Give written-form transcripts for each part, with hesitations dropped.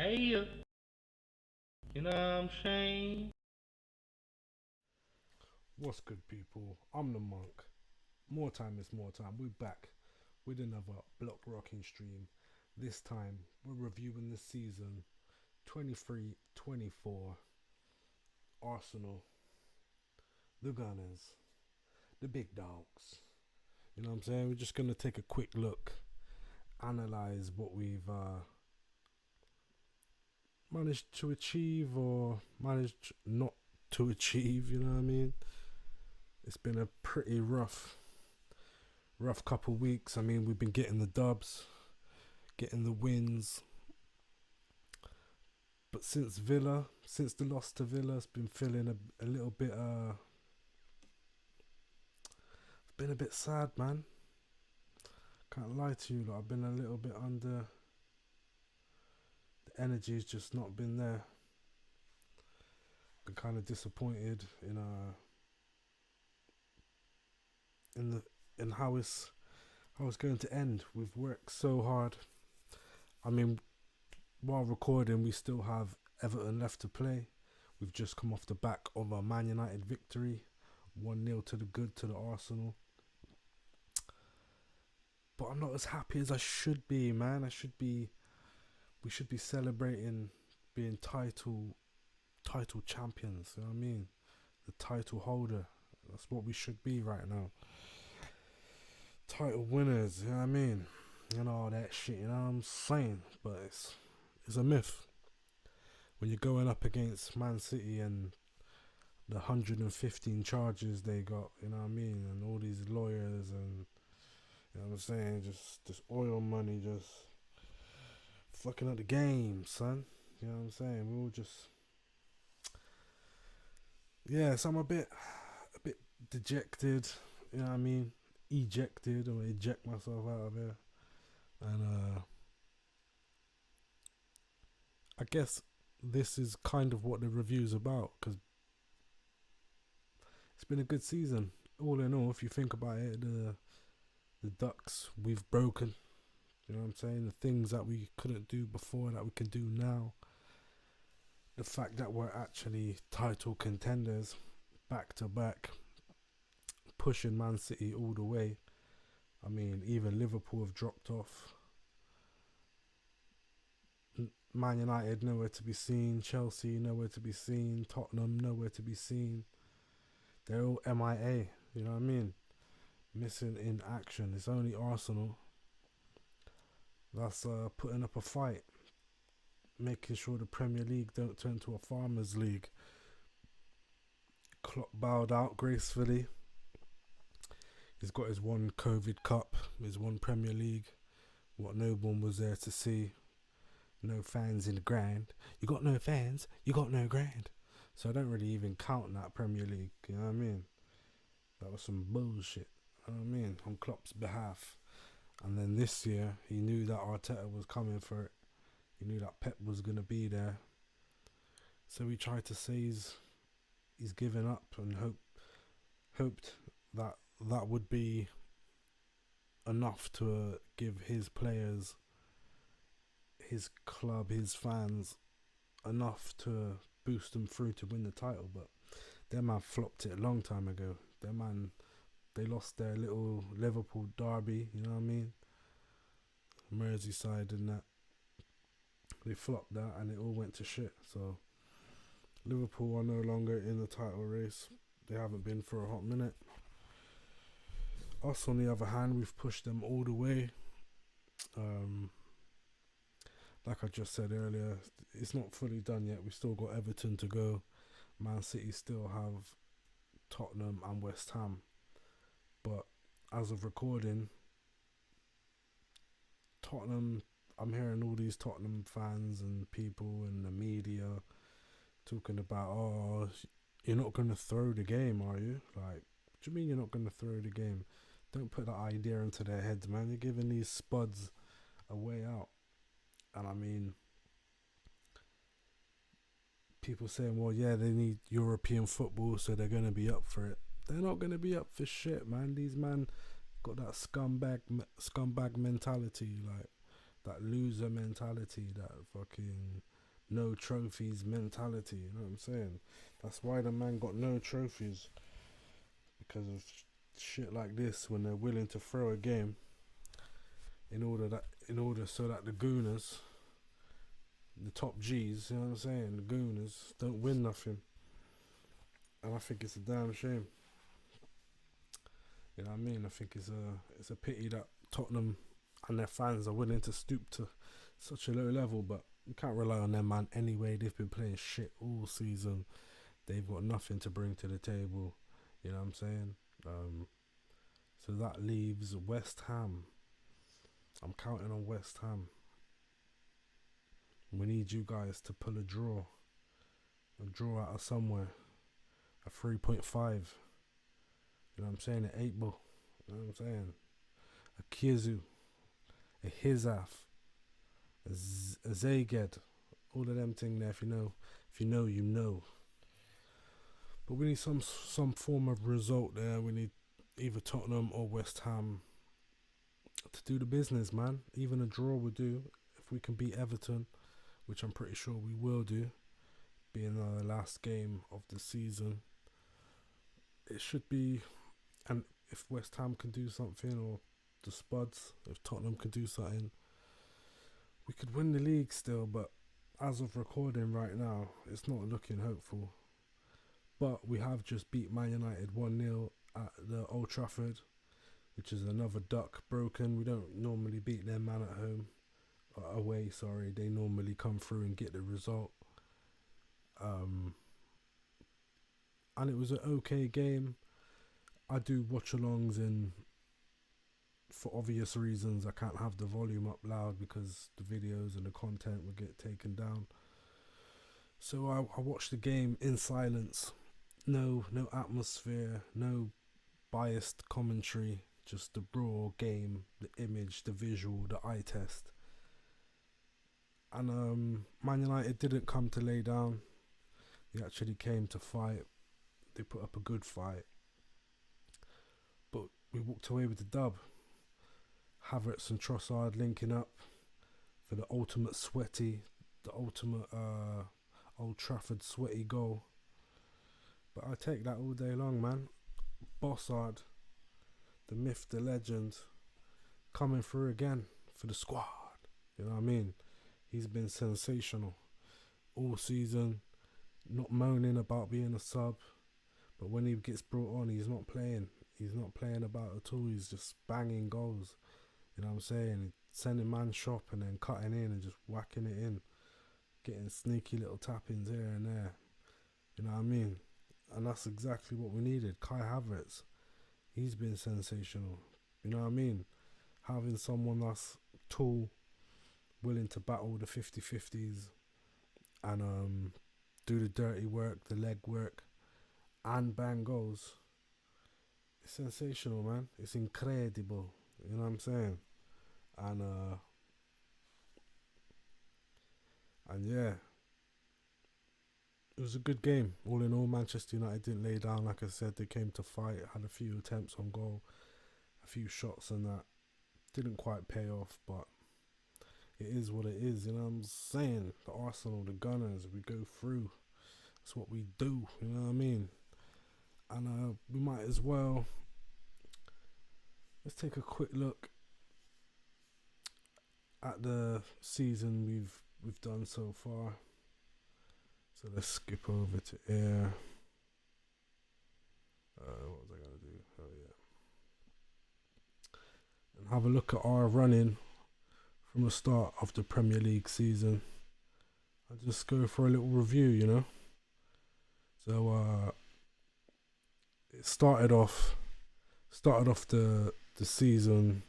Hey, you know what I'm saying? What's good, people? I'm the monk. More time is more time. We're back with another block rocking stream. This time, we're reviewing the season 23-24. Arsenal, the Gunners, the big dogs. You know what I'm saying? We're just going to take a quick look, analyze what we've managed to achieve or managed not to achieve. You know what I mean? It's been a pretty rough couple weeks. I mean, we've been getting the dubs, getting the wins, but since the loss to Villa, it's been feeling a little bit been a bit sad, man. Can't lie to you, like, I've been a little bit under. The energy's just not been there. Been kind of disappointed in the in how it's going to end. We've worked so hard. I mean, while recording, we still have Everton left to play. We've just come off the back of a Man United victory, 1-0 to the good to the Arsenal. But I'm not as happy as I should be, man. We should be celebrating being title champions. You know what I mean? The title holder. That's what we should be right now. Title winners. You know what I mean? And all that shit. You know what I'm saying? But it's a myth. When you're going up against Man City and the 115 charges they got, you know what I mean, and all these lawyers and you know what I'm saying, just this oil money just fucking up the game, son. You know what I'm saying? We're all just so I'm a bit dejected, you know what I mean? Ejected. I'm gonna eject myself out of here. And I guess this is kind of what the review's about, because it's been a good season. All in all, if you think about it, the ducks we've broken. You know what I'm saying? The things that we couldn't do before that we can do now. The fact that we're actually title contenders back to back, pushing Man City all the way. I mean, even Liverpool have dropped off. Man United nowhere to be seen. Chelsea nowhere to be seen. Tottenham nowhere to be seen. They're all MIA. You know what I mean? Missing in action. It's only Arsenal that's putting up a fight, making sure the Premier League don't turn to a farmers' league. Klopp bowed out gracefully. He's got his one COVID Cup, his one Premier League, what no one was there to see. No fans in the ground. You got no fans, you got no ground. So I don't really even count that Premier League, you know what I mean? That was some bullshit, you know what I mean, on Klopp's behalf. And then this year, he knew that Arteta was coming for it. He knew that Pep was going to be there. So he tried to say he's given up and hoped that that would be enough to give his players, his club, his fans enough to boost them through to win the title. But their man flopped it a long time ago. Their man, they lost their little Liverpool derby, you know what I mean? Merseyside and that. They flopped that and it all went to shit. So Liverpool are no longer in the title race. They haven't been for a hot minute. Us, on the other hand, we've pushed them all the way. Like I just said earlier, it's not fully done yet. We still got Everton to go. Man City still have Tottenham and West Ham. But as of recording, Tottenham, I'm hearing all these Tottenham fans and people in the media talking about, oh, you're not going to throw the game, are you? Like, what do you mean you're not going to throw the game? Don't put that idea into their heads, man. You're giving these spuds a way out. And I mean, people saying, well, yeah, they need European football, so they're going to be up for it. They're not going to be up for shit, man. These man got that scumbag mentality, like that loser mentality, that fucking no trophies mentality. You know what I'm saying? That's why the man got no trophies, because of shit like this. When they're willing to throw a game in order so that the Gooners, the top G's, you know what I'm saying, the Gooners don't win nothing. And I think it's a damn shame. You know what I mean? I think it's a pity that Tottenham and their fans are willing to stoop to such a low level, but you can't rely on them, man. Anyway, they've been playing shit all season. They've got nothing to bring to the table. You know what I'm saying? So that leaves West Ham. I'm counting on West Ham. We need you guys to pull a draw out of somewhere. A 3.5. You know what I'm saying? An 8 ball. You know what I'm saying? A Kizu. A Hizaf. A Zaged. All of them thing there. If you know, you know. But we need some form of result there. We need either Tottenham or West Ham to do the business, man. Even a draw would do. If we can beat Everton, which I'm pretty sure we will do, being the last game of the season, it should be. And if West Ham can do something, or the Spuds, if Tottenham can do something, we could win the league still. But as of recording right now, it's not looking hopeful. But we have just beat Man United 1-0 at the Old Trafford, which is another duck broken. We don't normally beat their man at home. Away, sorry. They normally come through and get the result. And it was an okay game. I do watch-alongs, and for obvious reasons I can't have the volume up loud because the videos and the content will get taken down. So I watched the game in silence. No atmosphere, no biased commentary, just the raw game, the image, the visual, the eye test. And Man United didn't come to lay down. They actually came to fight. They put up a good fight. But we walked away with the dub. Havertz and Trossard linking up for the ultimate sweaty, the ultimate Old Trafford sweaty goal. But I take that all day long, man. Bossard, the myth, the legend, coming through again for the squad. You know what I mean? He's been sensational all season, not moaning about being a sub. But when he gets brought on, he's not playing. He's not playing about at all. He's just banging goals. You know what I'm saying? Sending man shop and then cutting in and just whacking it in. Getting sneaky little tap-ins here and there. You know what I mean? And that's exactly what we needed. Kai Havertz, he's been sensational. You know what I mean? Having someone that's tall, willing to battle the 50-50s and do the dirty work, the leg work, and bang goals. It's sensational, man. It's incredible. You know what I'm saying? And yeah, it was a good game. All in all, Manchester United didn't lay down. Like I said, they came to fight, had a few attempts on goal, a few shots and that. Didn't quite pay off, but it is what it is. You know what I'm saying? The Arsenal, the Gunners, we go through. That's what we do. You know what I mean? And we might as well, let's take a quick look at the season we've done so far. So let's skip over to air. What was I gonna do? Oh yeah. And have a look at our running from the start of the Premier League season. I'll just go for a little review, you know. So it started off the season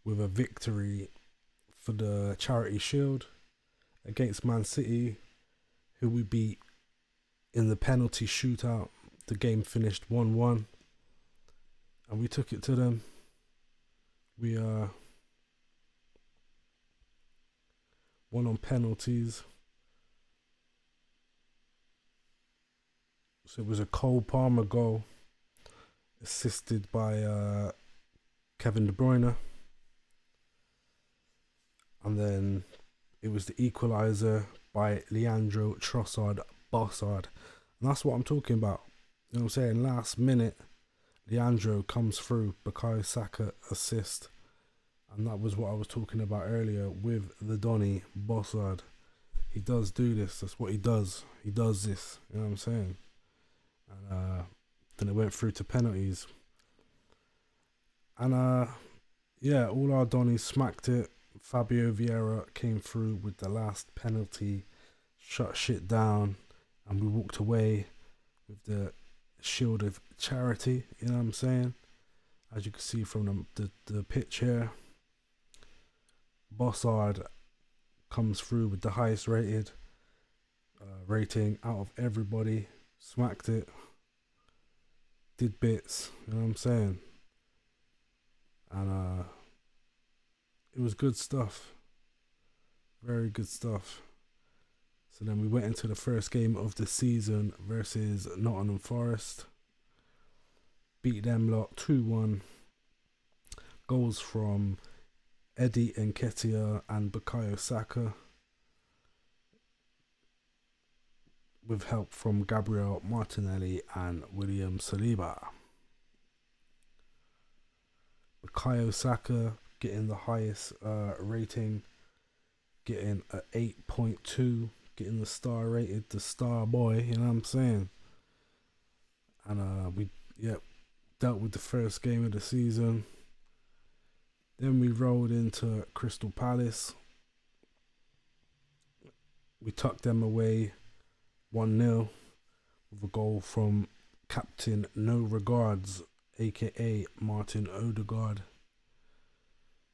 with a victory for the Charity Shield against Man City, who we beat in the penalty shootout. The game finished 1-1 and we took it to them. We won on penalties. So it was a Cole Palmer goal, assisted by Kevin De Bruyne. And then it was the equaliser by Leandro Trossard Bossard. And that's what I'm talking about. You know what I'm saying? Last minute, Leandro comes through, Bukayo Saka assist. And that was what I was talking about earlier with the Donny Bossard. He does do this. That's what he does. He does this. You know what I'm saying? And then it went through to penalties. And yeah, all our Donnies smacked it. Fabio Vieira came through with the last penalty, shut shit down, and we walked away with the shield of charity. You know what I'm saying? As you can see from the pitch here, Bossard comes through with the highest rated rating out of everybody. Smacked it, did bits. You know what I'm saying? And it was good stuff. Very good stuff. So then we went into the first game of the season versus Nottingham Forest. Beat them lot 2-1. Goals from Eddie Nketiah and Bukayo Saka, with help from Gabriel Martinelli and William Saliba. Bukayo Saka getting the highest rating, getting a 8.2, getting the star rated, the star boy, you know what I'm saying? And we dealt with the first game of the season. Then we rolled into Crystal Palace. We tucked them away 1-0 with a goal from Captain No Regards, aka Martin Odegaard.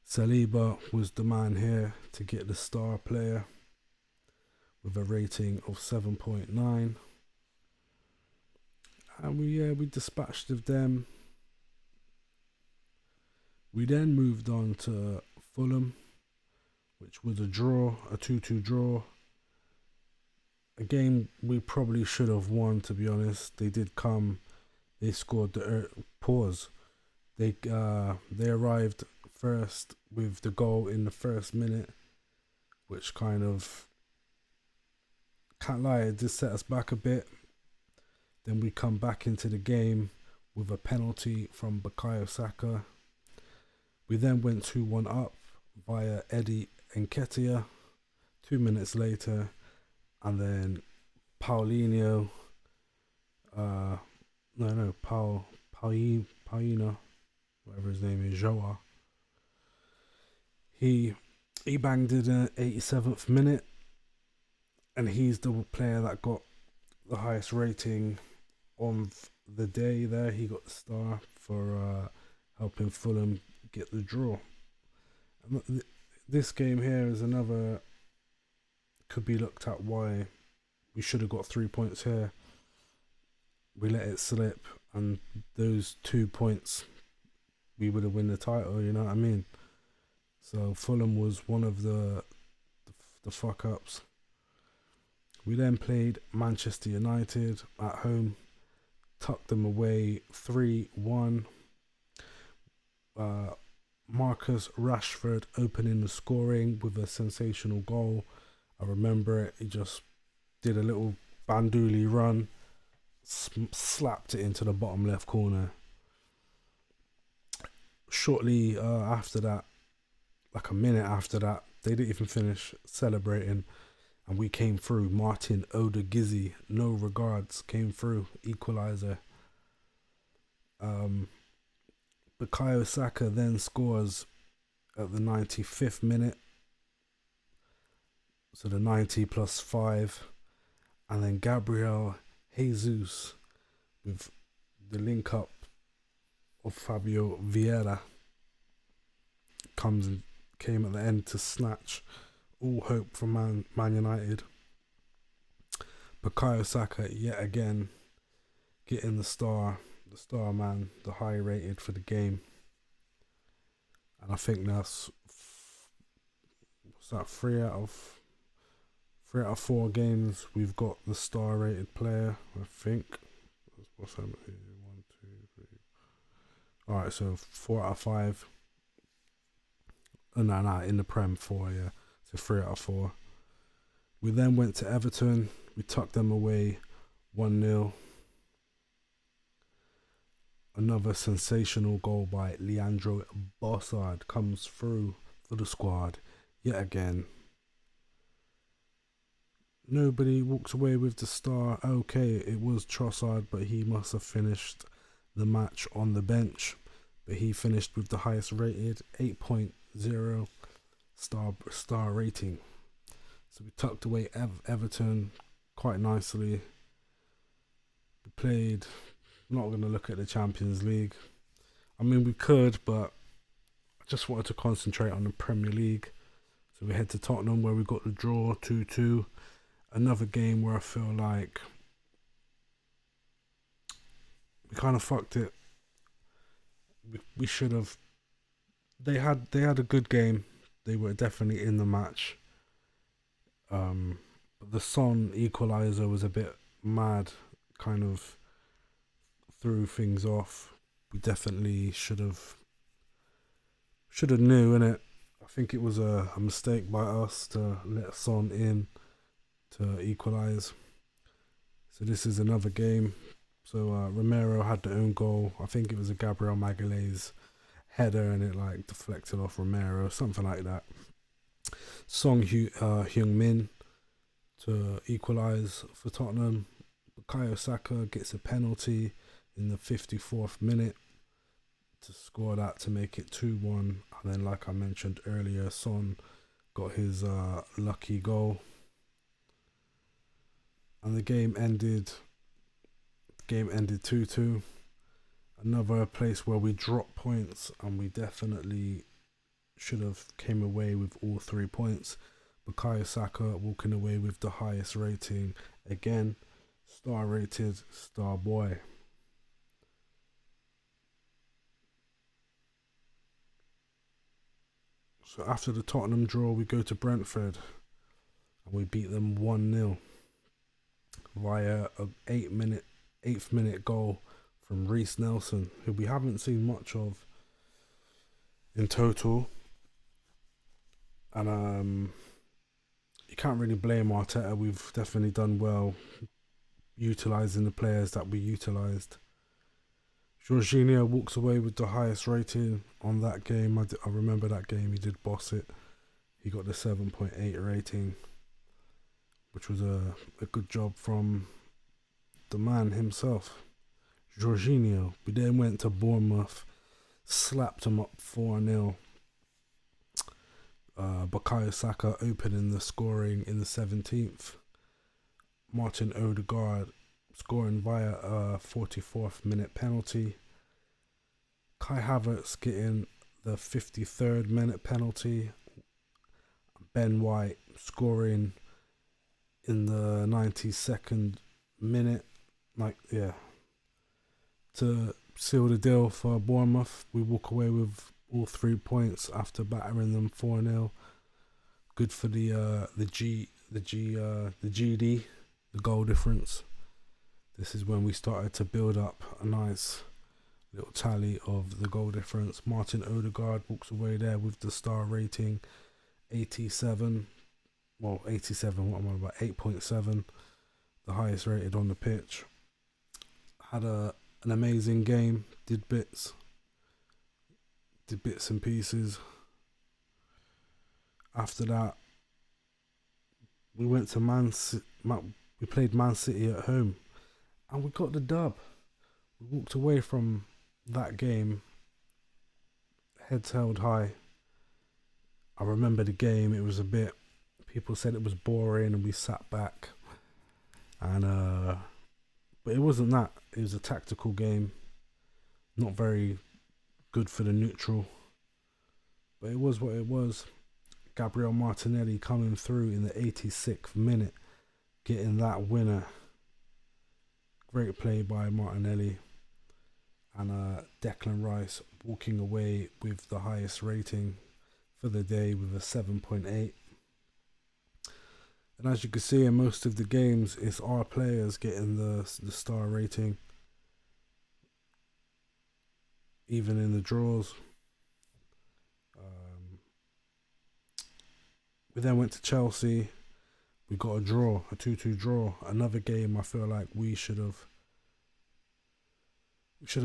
Saliba was the man here to get the star player with a rating of 7.9. And we dispatched of them. We then moved on to Fulham, which was a draw, a 2-2 draw. A game we probably should have won, to be honest. They did come, they scored the pause. They arrived first with the goal in the first minute, which kind of, can't lie, it did set us back a bit. Then we come back into the game with a penalty from Bukayo Saka. We then went 2-1 up via Eddie Nketiah 2 minutes later, and then Paulinho, Paulino, whatever his name is, Joa. He banged it in the 87th minute, and he's the player that got the highest rating on the day there. He got the star for helping Fulham get the draw. And this game here is another, could be looked at why we should have got 3 points here. We let it slip, and those 2 points, we would have won the title, you know what I mean? So Fulham was one of the fuck ups. We then played Manchester United at home, tucked them away 3-1. Marcus Rashford opening the scoring with a sensational goal. I remember it. He just did a little Banduli run, slapped it into the bottom left corner. Shortly after that, like a minute after that, they didn't even finish celebrating, and we came through. Martin Odegaard, No Regards, came through, equaliser. Bukayo Saka then scores at the 95th minute, so the 90 plus 5, and then Gabriel Jesus with the link up of Fabio Vieira came at the end to snatch all hope from Man United. Bukayo Saka yet again getting the star man, the high rated for the game. And I think that's, what's that, 3 out of 4 games we've got the star rated player, I think. What's that? 1, 2, 3. Alright, so 4 out of 5. No, in the Prem 4, yeah. So 3 out of 4. We then went to Everton. We tucked them away 1-0. Another sensational goal by Leandro Bossard comes through for the squad yet again. Nobody walks away with the star. Okay, it was Trossard, but he must have finished the match on the bench. But he finished with the highest rated 8.0 star rating. So we tucked away Everton quite nicely. We played. I'm not going to look at the Champions League. I mean, we could, but I just wanted to concentrate on the Premier League. So we head to Tottenham, where we got the draw 2-2. Another game where I feel like we kind of fucked it. We should have. They had a good game. They were definitely in the match. But the Son equaliser was a bit mad. Kind of threw things off. We definitely should have knew, innit? I think it was a mistake by us to let Son in to equalise. So this is another game. So Romero had the own goal. I think it was a Gabriel Magalhaes header, and it like deflected off Romero, something like that. Song Heung-min to equalise for Tottenham. Bukayo Saka gets a penalty in the 54th minute to score that to make it 2-1. And then, like I mentioned earlier, Son got his lucky goal. And the game ended 2-2. Another place where we dropped points, and we definitely should have came away with all 3 points. Bukayo Saka walking away with the highest rating. Again, star rated, star boy. So after the Tottenham draw, we go to Brentford and we beat them 1-0 via an 8th minute goal from Reece Nelson, who we haven't seen much of in total. And you can't really blame Arteta. We've definitely done well utilising the players that we utilised. Jorginho walks away with the highest rating on that game. I remember that game, he did boss it. He got the 7.8 rating, which was a good job from the man himself, Jorginho. We then went to Bournemouth, slapped him up 4-0. Bukayo Saka opening the scoring in the 17th. Martin Odegaard scoring via a 44th minute penalty. Kai Havertz getting the 53rd minute penalty. Ben White scoring in the 92nd minute. To seal the deal for Bournemouth. We walk away with all 3 points after battering them 4-0. Good for the GD, the goal difference. This is when we started to build up a nice little tally of the goal difference. Martin Odegaard walks away there with the star rating 87. Well, 87, what am I about? 8.7, the highest rated on the pitch. Had an amazing game, did bits and pieces. After that, we went to we played Man City at home, and we got the dub. We walked away from that game heads held high. I remember the game, it was a bit, people said it was boring, and we sat back, and but it wasn't that. It was a tactical game, not very good for the neutral, but it was what it was. Gabriel Martinelli coming through in the 86th minute, getting that winner. Great play by Martinelli. And Declan Rice walking away with the highest rating for the day with a 7.8. And as you can see in most of the games, it's our players getting the star rating. Even in the draws. We then went to Chelsea. we got a draw, a 2-2 draw. Another game I feel like we should have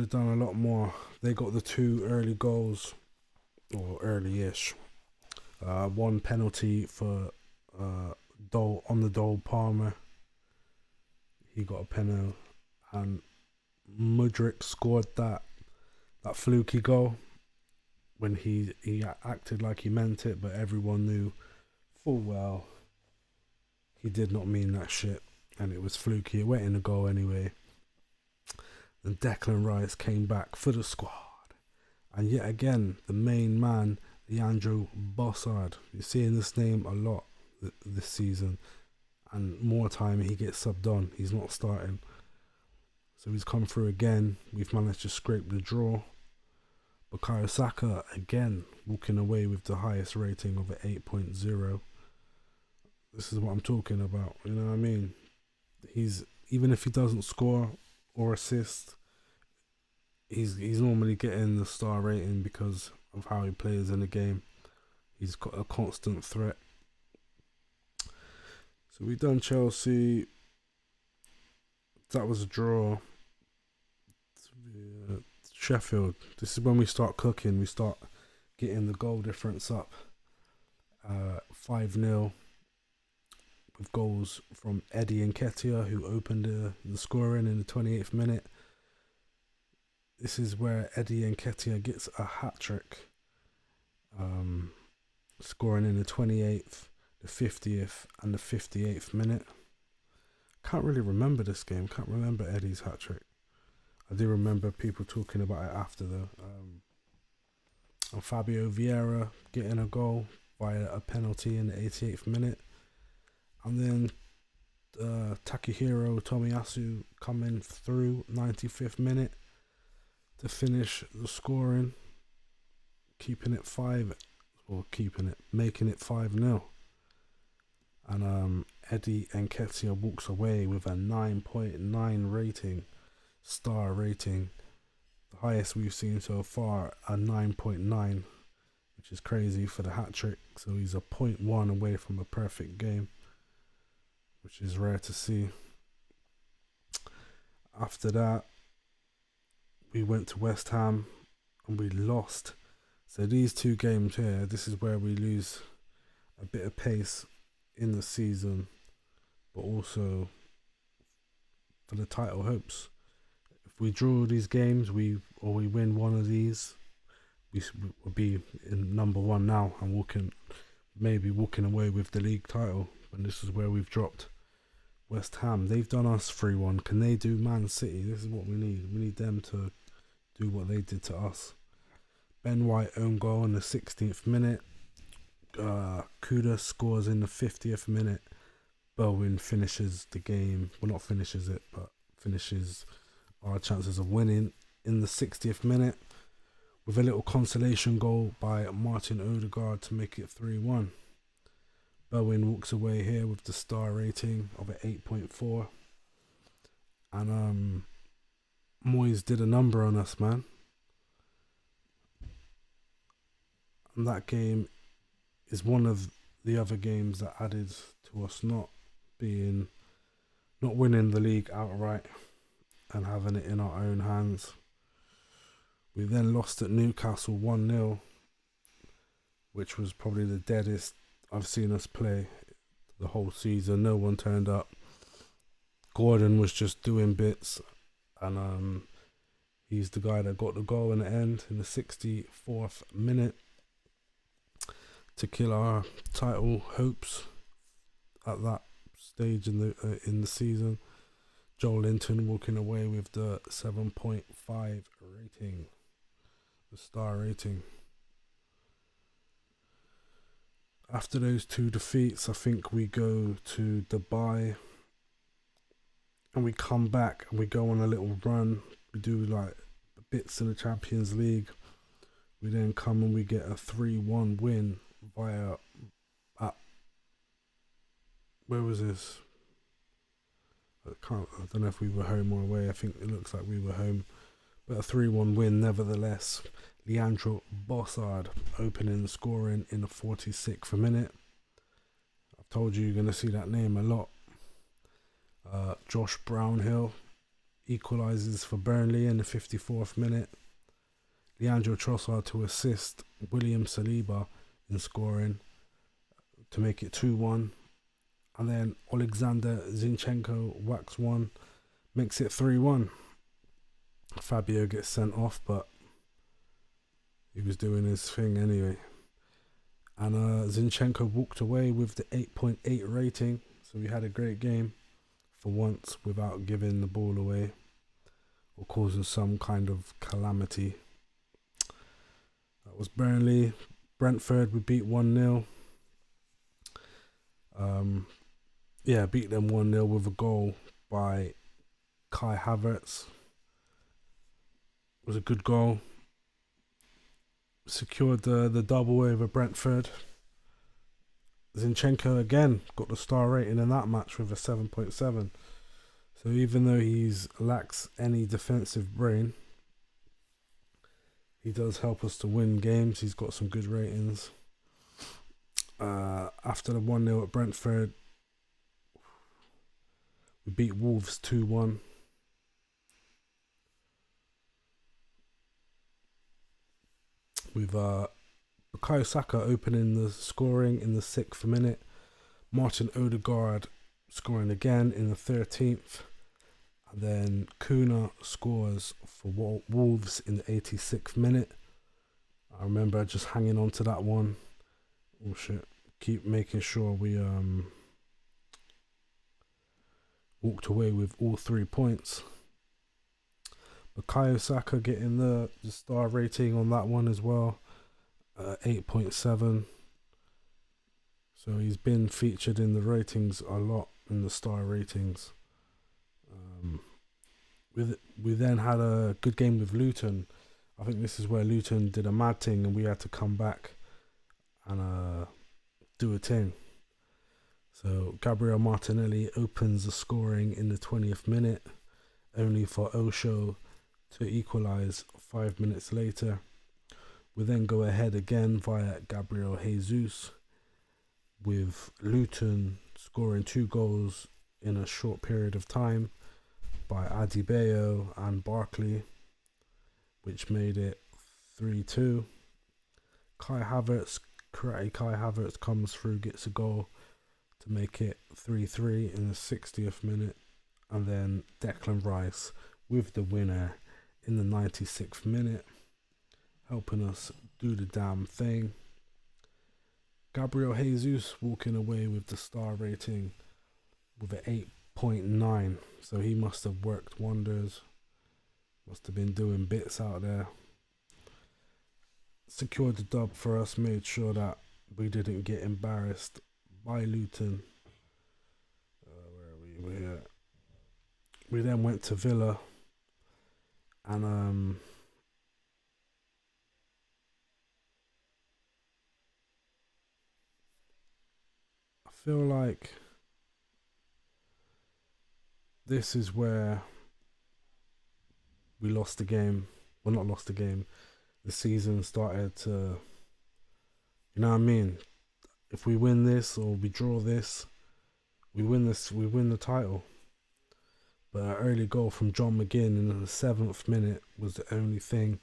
done a lot more. They got the 2 early goals, or early-ish. One penalty for Dole Palmer. He got a penalty, and Mudryk scored that fluky goal when he acted like he meant it, but everyone knew full well he did not mean that shit, and it was fluky. It went in the goal anyway. And Declan Rice came back for the squad, and yet again the main man, Leandro Bossard. You're seeing this name a lot this season, and more time he gets subbed on. He's not starting, so he's come through again. We've managed to scrape the draw. Bukayo Saka again walking away with the highest rating of an 8.0. This is what I'm talking about. You know what I mean? He's, even if he doesn't score or assist, he's normally getting the star rating because of how he plays in the game. He's got a constant threat. So we done Chelsea. That was a draw. Sheffield. This is when we start cooking. We start getting the goal difference up. 5-0 with goals from Eddie Nketiah, who opened the scoring in the 28th minute. This is where Eddie Nketiah gets a hat-trick, scoring in the 28th, the 50th and the 58th minute. Can't really remember this game. Can't remember Eddie's hat-trick. I do remember people talking about it after though. And Fabio Vieira getting a goal via a penalty in the 88th minute. And then Takahiro Tomiyasu coming through 95th minute to finish the scoring, making it 5-0. And Eddie Nketiah walks away with a 9.9 rating, star rating, the highest we've seen so far, a 9.9, which is crazy for the hat-trick. So he's a 0.1 away from a perfect game, which is rare to see. After that, we went to West Ham and we lost. So these 2 games here, this is where we lose a bit of pace in the season, but also for the title hopes. If we draw these games, we win one of these, we will be in number 1 now and maybe walking away with the league title. And this is where we've dropped West Ham. They've done us 3-1. Can they do Man City? This is what we need. We need them to do what they did to us. Ben White own goal in the 16th minute. Kuda scores in the 50th minute. Bowen finishes the game. Well, not finishes it, but finishes our chances of winning in the 60th minute with a little consolation goal by Martin Odegaard to make it 3-1. Bowen walks away here with the star rating of an 8.4. And Moyes did a number on us, man. And that game is one of the other games that added to us not winning the league outright and having it in our own hands. We then lost at Newcastle 1-0, which was probably the deadest I've seen us play the whole season. No one turned up. Gordon was just doing bits, and he's the guy that got the goal in the end in the 64th minute to kill our title hopes at that stage in the season. Joel Linton walking away with the 7.5 rating, the star rating. After those 2 defeats, I think we go to Dubai and we come back and we go on a little run. We do like bits in the Champions League. We then come and we get a 3-1 win via where was this? I don't know if we were home or away. I think it looks like we were home, but a 3-1 win nevertheless. Leandro Bossard opening scoring in the 46th minute Told you you're going to see that name a lot. Josh Brownhill equalises for Burnley in the 54th minute. Leandro Trossard to assist William Saliba in scoring to make it 2-1. And then Alexander Zinchenko whacks one, makes it 3-1. Fabio gets sent off, but he was doing his thing anyway. And Zinchenko walked away with the 8.8 rating. So we had a great game for once without giving the ball away or causing some kind of calamity. That was Burnley. Brentford, we beat 1-0. Beat them 1-0 with a goal by Kai Havertz. It was a good goal. Secured the double over Brentford. Zinchenko again got the star rating in that match with a 7.7. So even though he's lacks any defensive brain, he does help us to win games. He's got some good ratings. After the 1-0 at Brentford, we beat Wolves 2-1. With Bukayo Saka opening the scoring in the 6th minute. Martin Odegaard scoring again in the 13th. And then Kuna scores for Wolves in the 86th minute. I remember just hanging on to that one. Oh shit. Keep making sure we walked away with all 3 points. Bukayo Saka getting the star rating on that one as well, 8.7. So he's been featured in the ratings a lot, in the star ratings. We then had a good game with Luton. I think this is where Luton did a mad thing and we had to come back and do a thing. So Gabriel Martinelli opens the scoring in the 20th minute, only for Osho to equalise 5 minutes later. We then go ahead again via Gabriel Jesus, with Luton scoring 2 goals in a short period of time by Adebayo and Barkley, which made it 3-2. Karate Kai Havertz comes through, gets a goal to make it 3-3 in the 60th minute, and then Declan Rice with the winner in the 96th minute, helping us do the damn thing. Gabriel Jesus walking away with the star rating with an 8.9, so he must have worked wonders, must have been doing bits out there. Secured the dub for us, made sure that we didn't get embarrassed by Luton. Where are we? We're here. We then went to Villa. And I feel like this is where we lost the game. Well, not lost the game. The season started to, you know what I mean? If we win this or we draw this, we win the title. But an early goal from John McGinn in the 7th minute was the only thing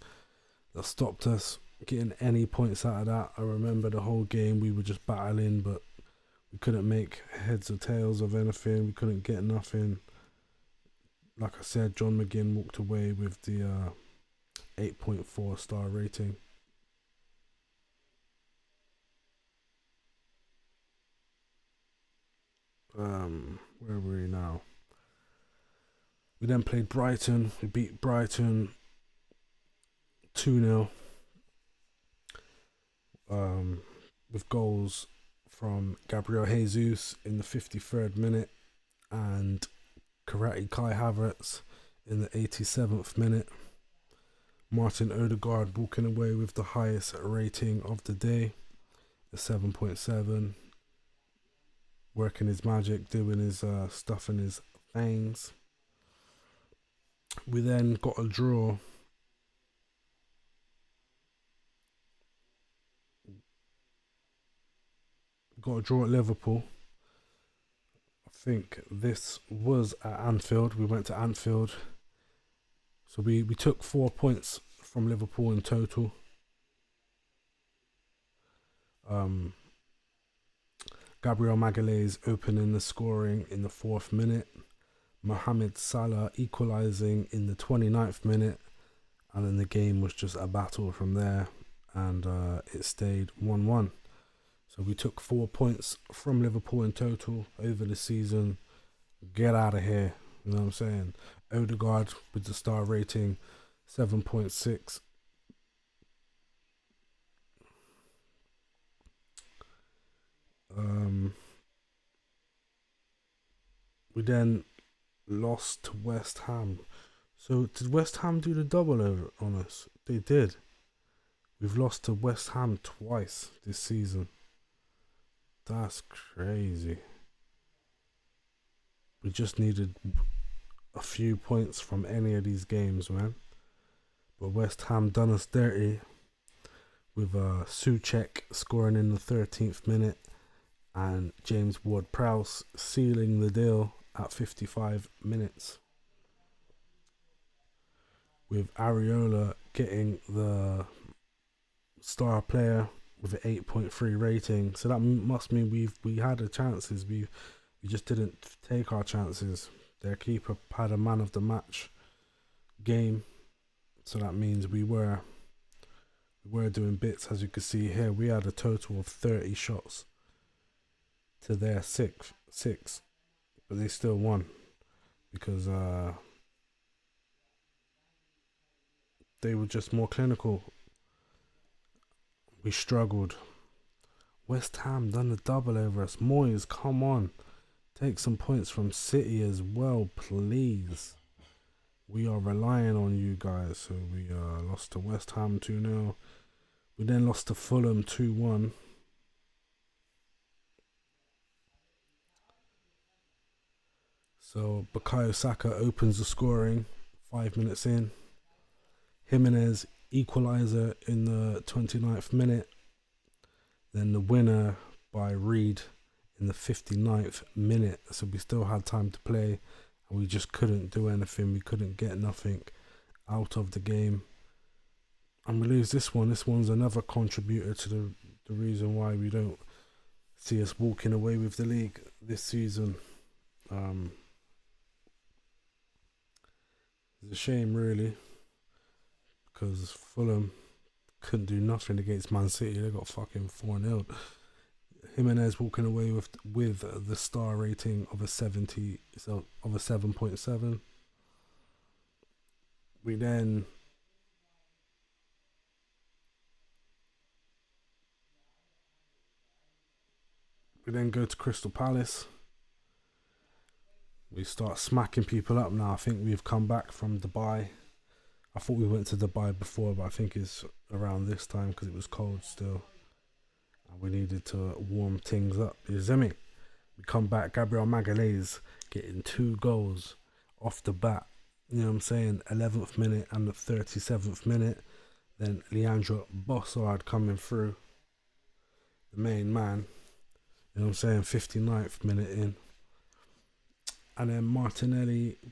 that stopped us getting any points out of that. I remember the whole game we were just battling, but we couldn't make heads or tails of anything. We couldn't get nothing. Like I said, John McGinn walked away with the 8.4 star rating. Where are we now? We then played Brighton. We beat Brighton 2-0 with goals from Gabriel Jesus in the 53rd minute and Karate Kai Havertz in the 87th minute. Martin Odegaard walking away with the highest rating of the day, the 7.7. Working his magic, doing his stuff in his things. We then got a draw. Got a draw at Liverpool. think this was at Anfield. We went to Anfield. So we took 4 points from Liverpool in total. Gabriel Magalhaes opening the scoring in the 4th minute. Mohamed Salah equalising in the 29th minute. And then the game was just a battle from there. And it stayed 1-1. So we took 4 points from Liverpool in total over the season. Get out of here. You know what I'm saying? Odegaard with the star rating 7.6. We then lost to West Ham. So did West Ham do the double over on us? They did. We've lost to West Ham twice this season. That's crazy. We just needed a few points from any of these games, man. But West Ham done us dirty with Souček scoring in the 13th minute and James Ward-Prowse sealing the deal at 55 minutes. With Areola getting the star player with an 8.3 rating. So that must mean we had the chances. We just didn't take our chances. Their keeper had a man of the match game. So that means we were doing bits. As you can see here, we had a total of 30 shots to their six, but they still won because they were just more clinical. We struggled. West Ham done the double over us. Moyes, come on, take some points from City as well, please. We are relying on you guys. So we lost to West Ham 2-0. We then lost to Fulham 2-1. So Bukayo Saka opens the scoring 5 minutes in. Jimenez equaliser in the 29th minute. Then the winner by Reed in the 59th minute. So we still had time to play and we just couldn't do anything. We couldn't get nothing out of the game. And we lose this one. This one's another contributor to the reason why we don't see us walking away with the league this season. It's a shame, really, because Fulham couldn't do nothing against Man City. They got fucking 4-0. Jimenez walking away with the star rating of a 7.7. We then go to Crystal Palace. We start smacking people up now. I think we've come back from Dubai. I thought we went to Dubai before, but I think it's around this time because it was cold still. And we needed to warm things up. You see me? We come back. Gabriel Magalhaes getting 2 goals off the bat. You know what I'm saying? 11th minute and the 37th minute. Then Leandro Bossard coming through. The main man. You know what I'm saying? 59th minute in. And then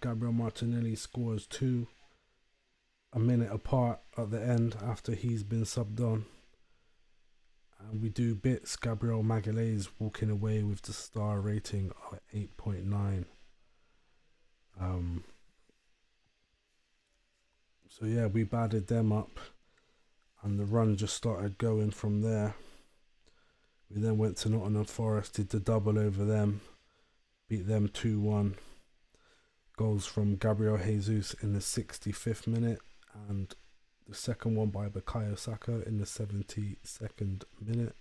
Gabriel Martinelli scores 2 a minute apart at the end after he's been subbed on. And we do bits. Gabriel Magalhaes walking away with the star rating of 8.9. So yeah, we battered them up and the run just started going from there. We then went to Nottingham Forest, did the double over them, beat them 2-1. Goals from Gabriel Jesus in the 65th minute and the second one by Bukayo Saka in the 72nd minute.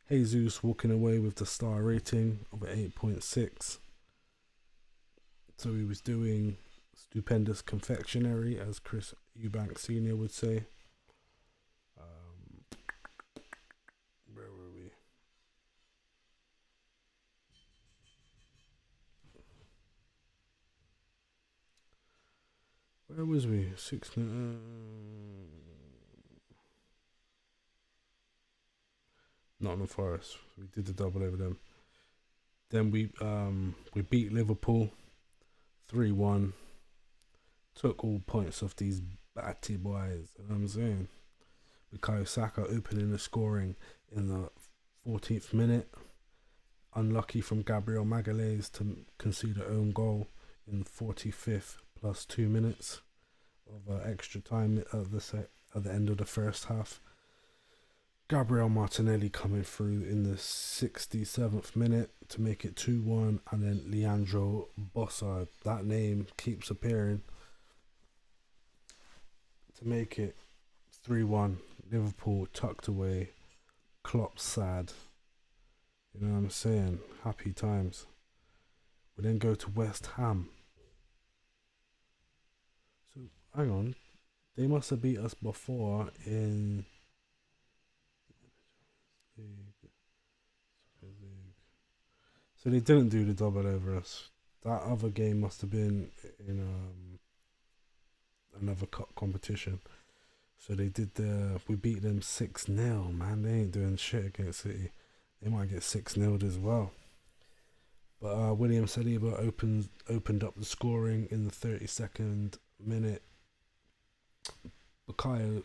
Jesus walking away with the star rating of 8.6. So he was doing stupendous confectionery, as Chris Eubank Sr. would say. Where were we? Where was we? Nottingham Forest. We did the double over them. Then we beat Liverpool 3-1. Took all points off these batty boys. You know what I'm saying? Bukayo Saka opening the scoring in the 14th minute. Unlucky from Gabriel Magalhaes to concede an own goal in the 45th plus 2 minutes of extra time at the end of the first half. Gabriel Martinelli coming through in the 67th minute to make it 2-1, and then Leandro Bossard, that name keeps appearing, to make it 3-1. Liverpool tucked away. Klopp sad. You know what I'm saying? Happy times. We then go to West Ham. So hang on, they must have beat us before in so they didn't do the double over us. That other game must have been in another cup competition. So they did we beat them 6-0, man. They ain't doing shit against City. They might get 6-0'd as well. But William Saliba opened up the scoring in the 32nd minute. Bukayo,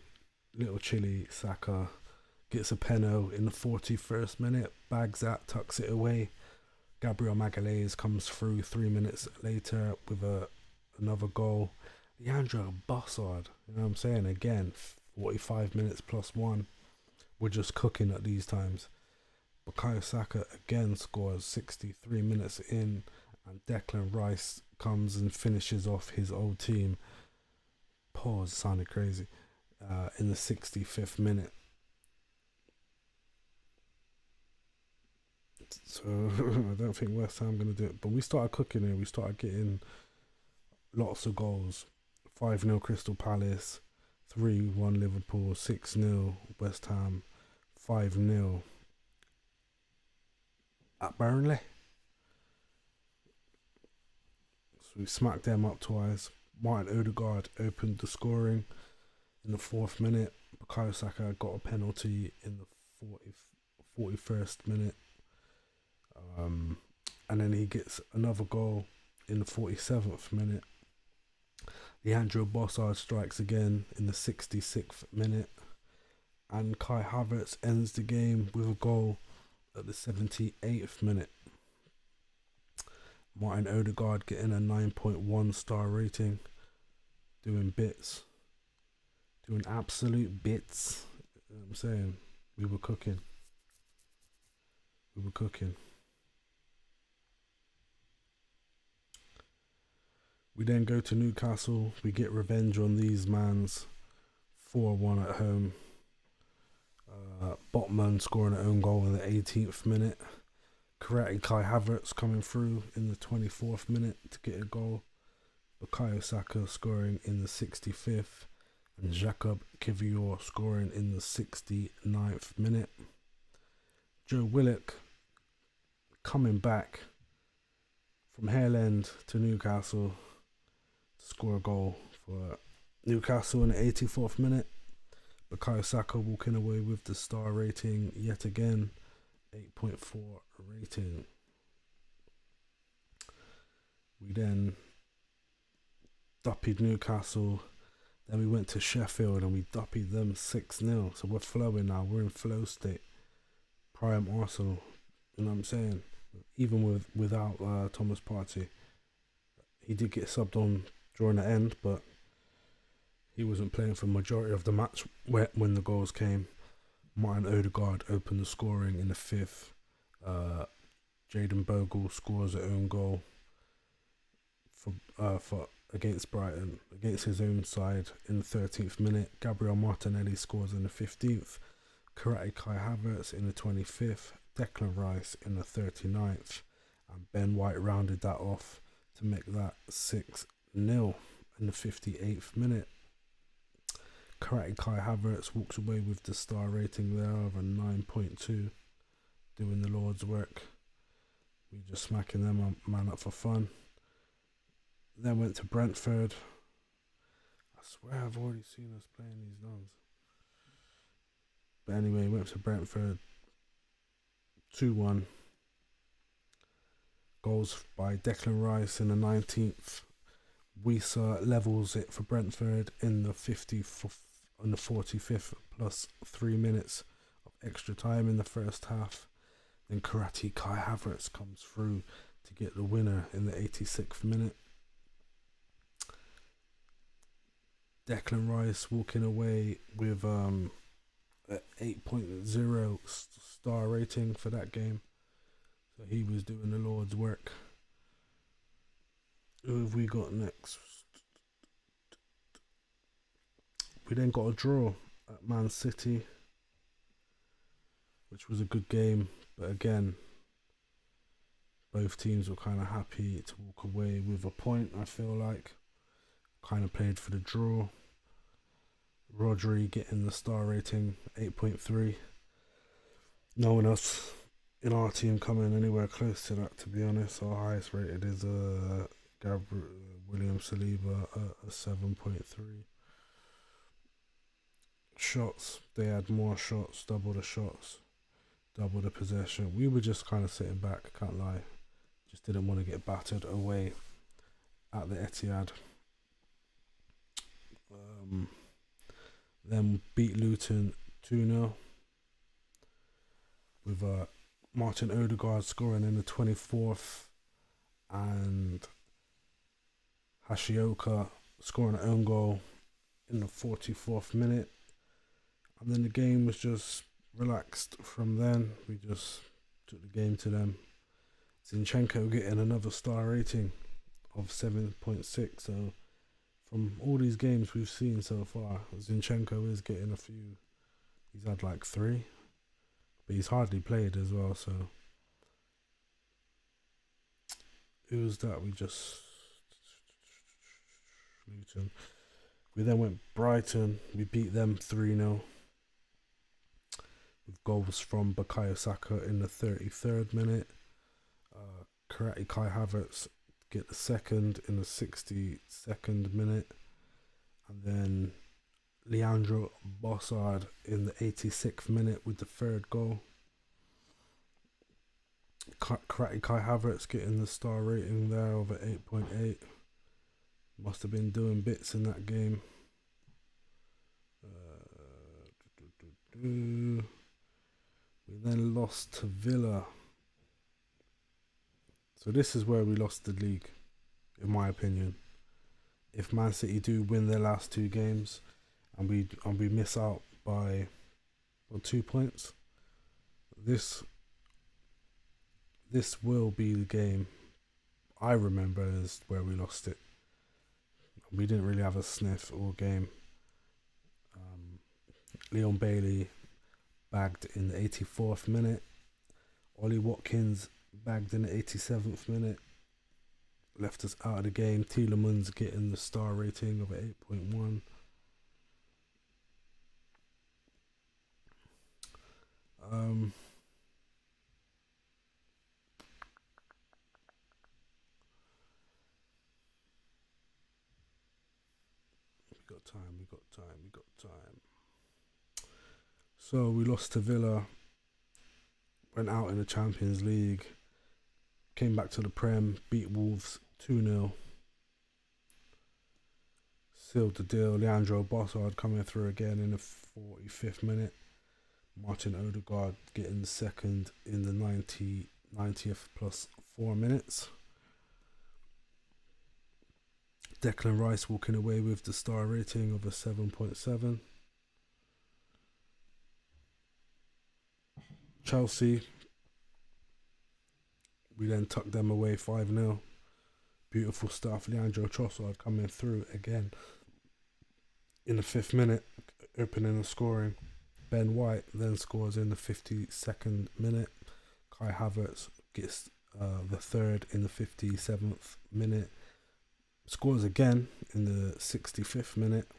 little chilly, Saka gets a penno in the 41st minute. Bags that, tucks it away. Gabriel Magalhaes comes through 3 minutes later with another goal. Leandro Bossard, you know what I'm saying? Again, 45 minutes plus 1. We're just cooking at these times. Bukayo Saka again scores 63 minutes in, and Declan Rice comes and finishes off his old team. Pause, sounded crazy. In the 65th minute. So I don't think West Ham going to do it. But we started cooking here. We started getting lots of goals. 5-0 Crystal Palace, 3-1 Liverpool, 6-0 West Ham, 5-0 at Burnley. So we smacked them up twice. Martin Odegaard opened the scoring in the 4th minute. Bukayo Saka got a penalty in the 41st minute. And then he gets another goal in the 47th minute. Leandro Bossard strikes again in the 66th minute. And Kai Havertz ends the game with a goal at the 78th minute. Martin Odegaard getting a 9.1 star rating. Doing bits. Doing absolute bits. You know what I'm saying? We were cooking. We were cooking. We then go to Newcastle. We get revenge on these mans. 4-1 at home. Botman scoring an own goal in the 18th minute. Karate Kai Havertz coming through in the 24th minute to get a goal. Bukayo Saka scoring in the 65th. And Jacob Kivior scoring in the 69th minute. Joe Willock coming back from Hale End to Newcastle to score a goal for Newcastle in the 84th minute. Bukayo Saka walking away with the star rating yet again, 8.4 rating. We then duppied Newcastle. Then we went to Sheffield and we duppied them 6-0. So we're flowing now. We're in flow state. Prime Arsenal. You know what I'm saying? Even without Thomas Partey. He did get subbed on during the end, but he wasn't playing for the majority of the match when the goals came. Martin Odegaard opened the scoring in the 5th. Jayden Bogle scores an own goal for against Brighton, against his own side in the 13th minute. Gabriel Martinelli scores in the 15th. Karate Kai Havertz in the 25th. Declan Rice in the 39th. And Ben White rounded that off to make that 6-0 in the 58th minute. Karate Kai Havertz walks away with the star rating there of a 9.2, doing the Lord's work. We just smacking them man up for fun. Then went to Brentford. I swear I've already seen us playing these dons. But anyway, went to Brentford 2-1. Goals by Declan Rice in the 19th. Wissa levels it for Brentford in the 45th plus 3 minutes of extra time in the first half. Then Karate Kai Havertz comes through to get the winner in the 86th minute. Declan Rice walking away with an 8.0 star rating for that game. So he was doing the Lord's work. Who have we got next? We then got a draw at Man City, which was a good game. But again, both teams were kind of happy to walk away with a point, I feel like. Kind of played for the draw. Rodri getting the star rating, 8.3. No one else in our team coming anywhere close to that, to be honest. Our highest rated is William Saliba at a 7.3. Shots, they had more shots, double the shots, double the possession. We were just kind of sitting back, can't lie. Just didn't want to get battered away at the Etihad. Then beat Luton 2-0 with Martin Odegaard scoring in the 24th and Hashioka scoring an own goal in the 44th minute. And then the game was just relaxed from then. We just took the game to them. Zinchenko getting another star rating of 7.6. So from all these games we've seen so far, Zinchenko is getting a few. He's had like 3, but he's hardly played as well. So who was that? We just Luton. We then went Brighton. We beat them 3-0 with goals from Bukayo Saka in the 33rd minute. Karate Kai Havertz get the second in the 62nd minute, and then Leandro Bossard in the 86th minute with the 3rd goal. Karate Kai Havertz getting the star rating there of an 8.8. Must have been doing bits in that game. We then lost to Villa. So this is where we lost the league, in my opinion. If Man City do win their last 2 games, and we miss out by 2 points, this will be the game I remember as where we lost it. We didn't really have a sniff all game. Leon Bailey bagged in the 84th minute. Ollie Watkins bagged in the 87th minute. Left us out of the game. Tielemans getting the star rating of 8.1. We got time. So we lost to Villa, went out in the Champions League, came back to the Prem, beat Wolves 2-0. Sealed the deal. Leandro Bossard coming through again in the 45th minute. Martin Odegaard getting the second in the 90th plus 4 minutes. Declan Rice walking away with the star rating of a 7.7. Chelsea, we then tucked them away 5-0. Beautiful stuff. Leandro Trossard coming through again in the 5th minute, opening and scoring. Ben White then scores in the 52nd minute. Kai Havertz gets the 3rd in the 57th minute. Scores again in the 65th minute.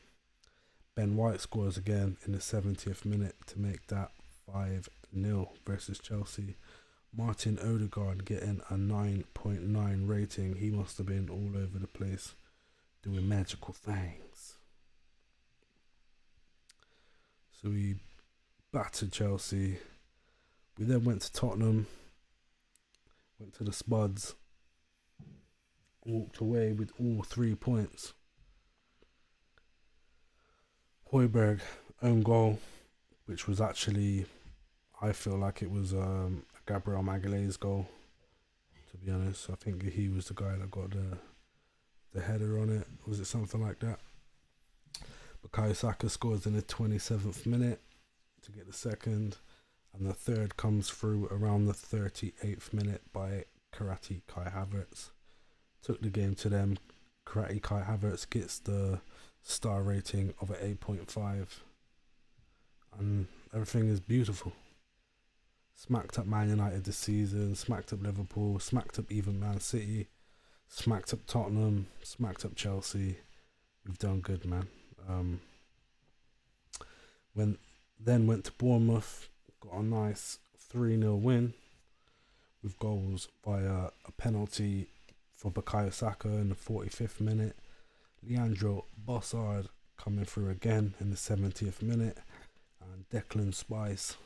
Ben White scores again in the 70th minute to make that 5-0 versus Chelsea. Martin Odegaard getting a 9.9 rating. He must have been all over the place doing magical things. So we battered Chelsea. We then went to Tottenham, went to the Spuds, walked away with all 3 points. Højbjerg own goal, which was actually, I feel like it was Gabriel Magalhaes' goal. To be honest, I think he was the guy that got the header on it. Was it something like that? Bukayo Saka scores in the 27th minute to get the second, and the third comes through around the 38th minute by Karate Kai Havertz. Took the game to them. Karate Kai Havertz gets the star rating of an 8.5, and everything is beautiful. Smacked up Man United this season, smacked up Liverpool, smacked up even Man City, smacked up Tottenham, smacked up Chelsea. We've done good, man. Went to Bournemouth, got a nice 3-0 win with goals via a penalty for Bukayo Saka in the 45th minute, Leandro Bossard coming through again in the 70th minute, and Declan Spice,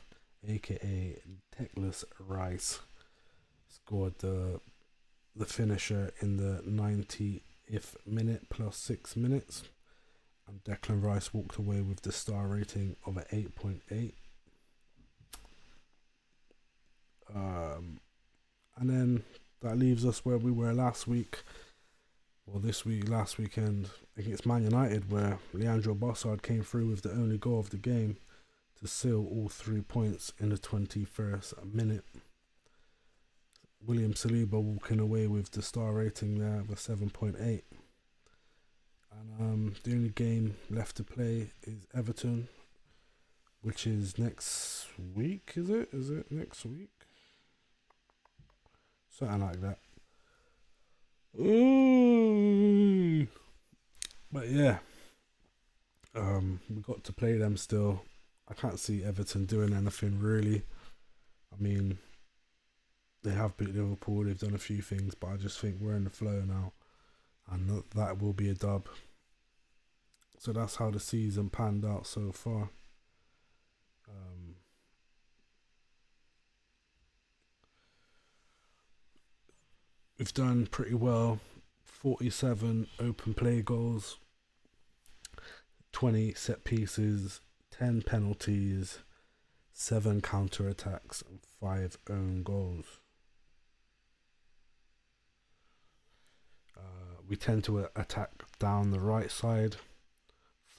aka Techless Rice, scored the finisher in the 90th minute plus 6 minutes, and Declan Rice walked away with the star rating of an 8.8. And then that leaves us where we were last week, or this week, last weekend, against Man United, where Leandro Bossard came through with the only goal of the game to seal all 3 points in the 21st minute. William Saliba walking away with the star rating there of a 7.8. And the only game left to play is Everton, which is next week, is it? Is it next week? Something like that. Ooh. But yeah, we got to play them still. I can't see Everton doing anything really. I mean, they have beat Liverpool, they've done a few things, but I just think we're in the flow now, and that will be a dub. So that's how the season panned out so far. We've done pretty well. 47 open play goals, 20 set pieces, 10 penalties, 7 counter attacks, and 5 own goals. We tend to attack down the right side,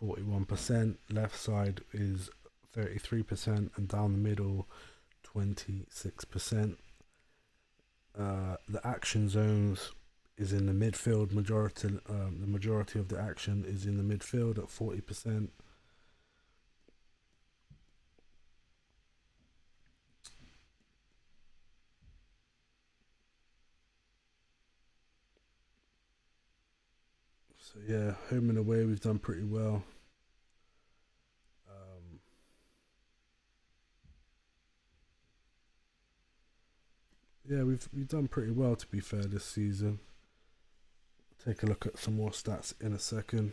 41%, left side is 33%, and down the middle, 26%. The action zones is in the midfield. The majority of the action is in the midfield at 40%. So yeah, home and away we've done pretty well. Yeah, we've done pretty well, to be fair, this season. Take a look at some more stats in a second.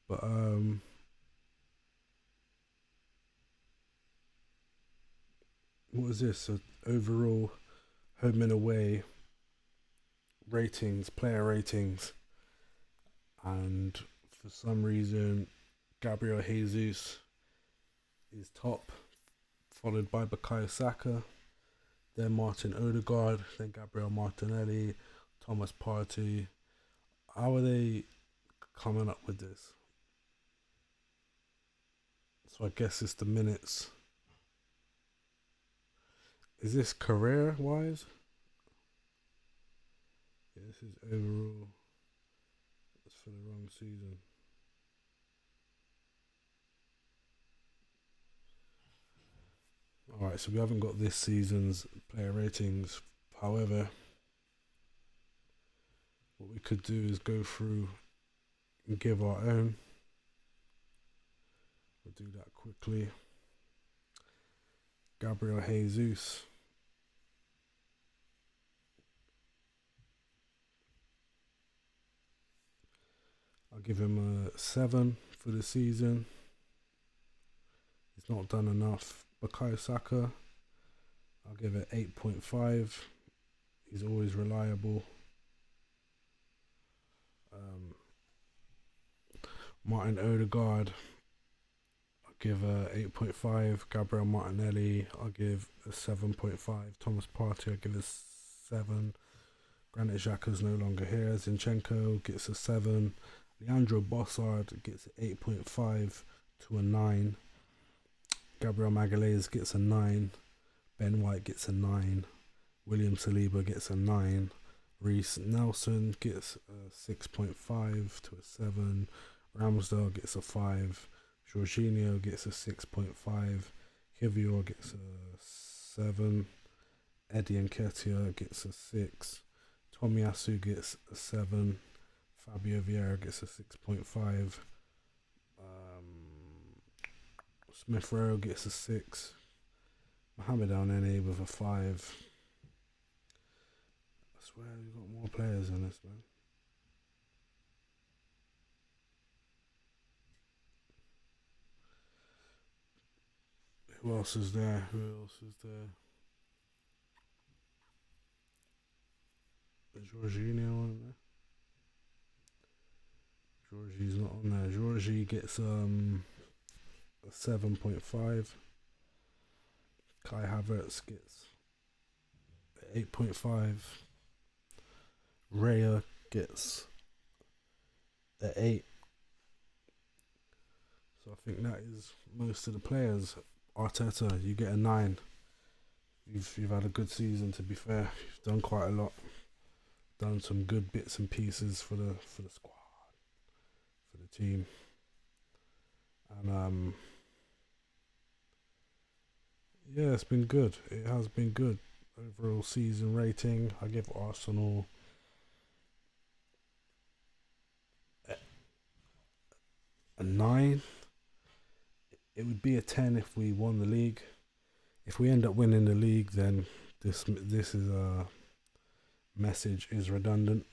But what is this? So overall home and away ratings, player ratings, and for some reason Gabriel Jesus is top, followed by Bukayo Saka, then Martin Odegaard, then Gabriel Martinelli, Thomas Partey. How are they coming up with this? So I guess it's the minutes. Is this career wise? Yeah, this is overall. That's for the wrong season. Alright, so we haven't got this season's player ratings. However, what we could do is go through and give our own. We'll do that quickly. Gabriel Jesus. I'll give him a 7 for the season. He's not done enough. Bukayo Saka, I'll give it 8.5. He's always reliable. Martin Odegaard, I'll give a 8.5. Gabriel Martinelli, I'll give a 7.5. Thomas Partey, I'll give a 7. Granit Xhaka's no longer here. Zinchenko gets a 7. Leandro Bossard gets 8.5 to a 9. Gabriel Magalhaes gets a 9. Ben White gets a 9. William Saliba gets a 9. Reece Nelson gets a 6.5 to a 7. Ramsdale gets a 5. Jorginho gets a 6.5. Kivior gets a 7. Eddie Nketiah gets a 6. Tomiyasu gets a 7. Fabio Vieira gets a 6.5. Smith Rowe gets a 6. Mohamed El Nene with a 5. I swear we've got more players in this, man. Who else is there? Is Jorginho on there? Georgie's not on there. Georgie gets a 7.5. Kai Havertz gets 8.5. Raya gets an 8. So I think that is most of the players. Arteta, you get a 9. You've had a good season, to be fair. You've done quite a lot. Done some good bits and pieces for the squad, for the team. And yeah, it's been good. It has been good. Overall season rating, I give Arsenal a 9. It would be a 10 if we won the league. If we end up winning the league, then this is a message is redundant,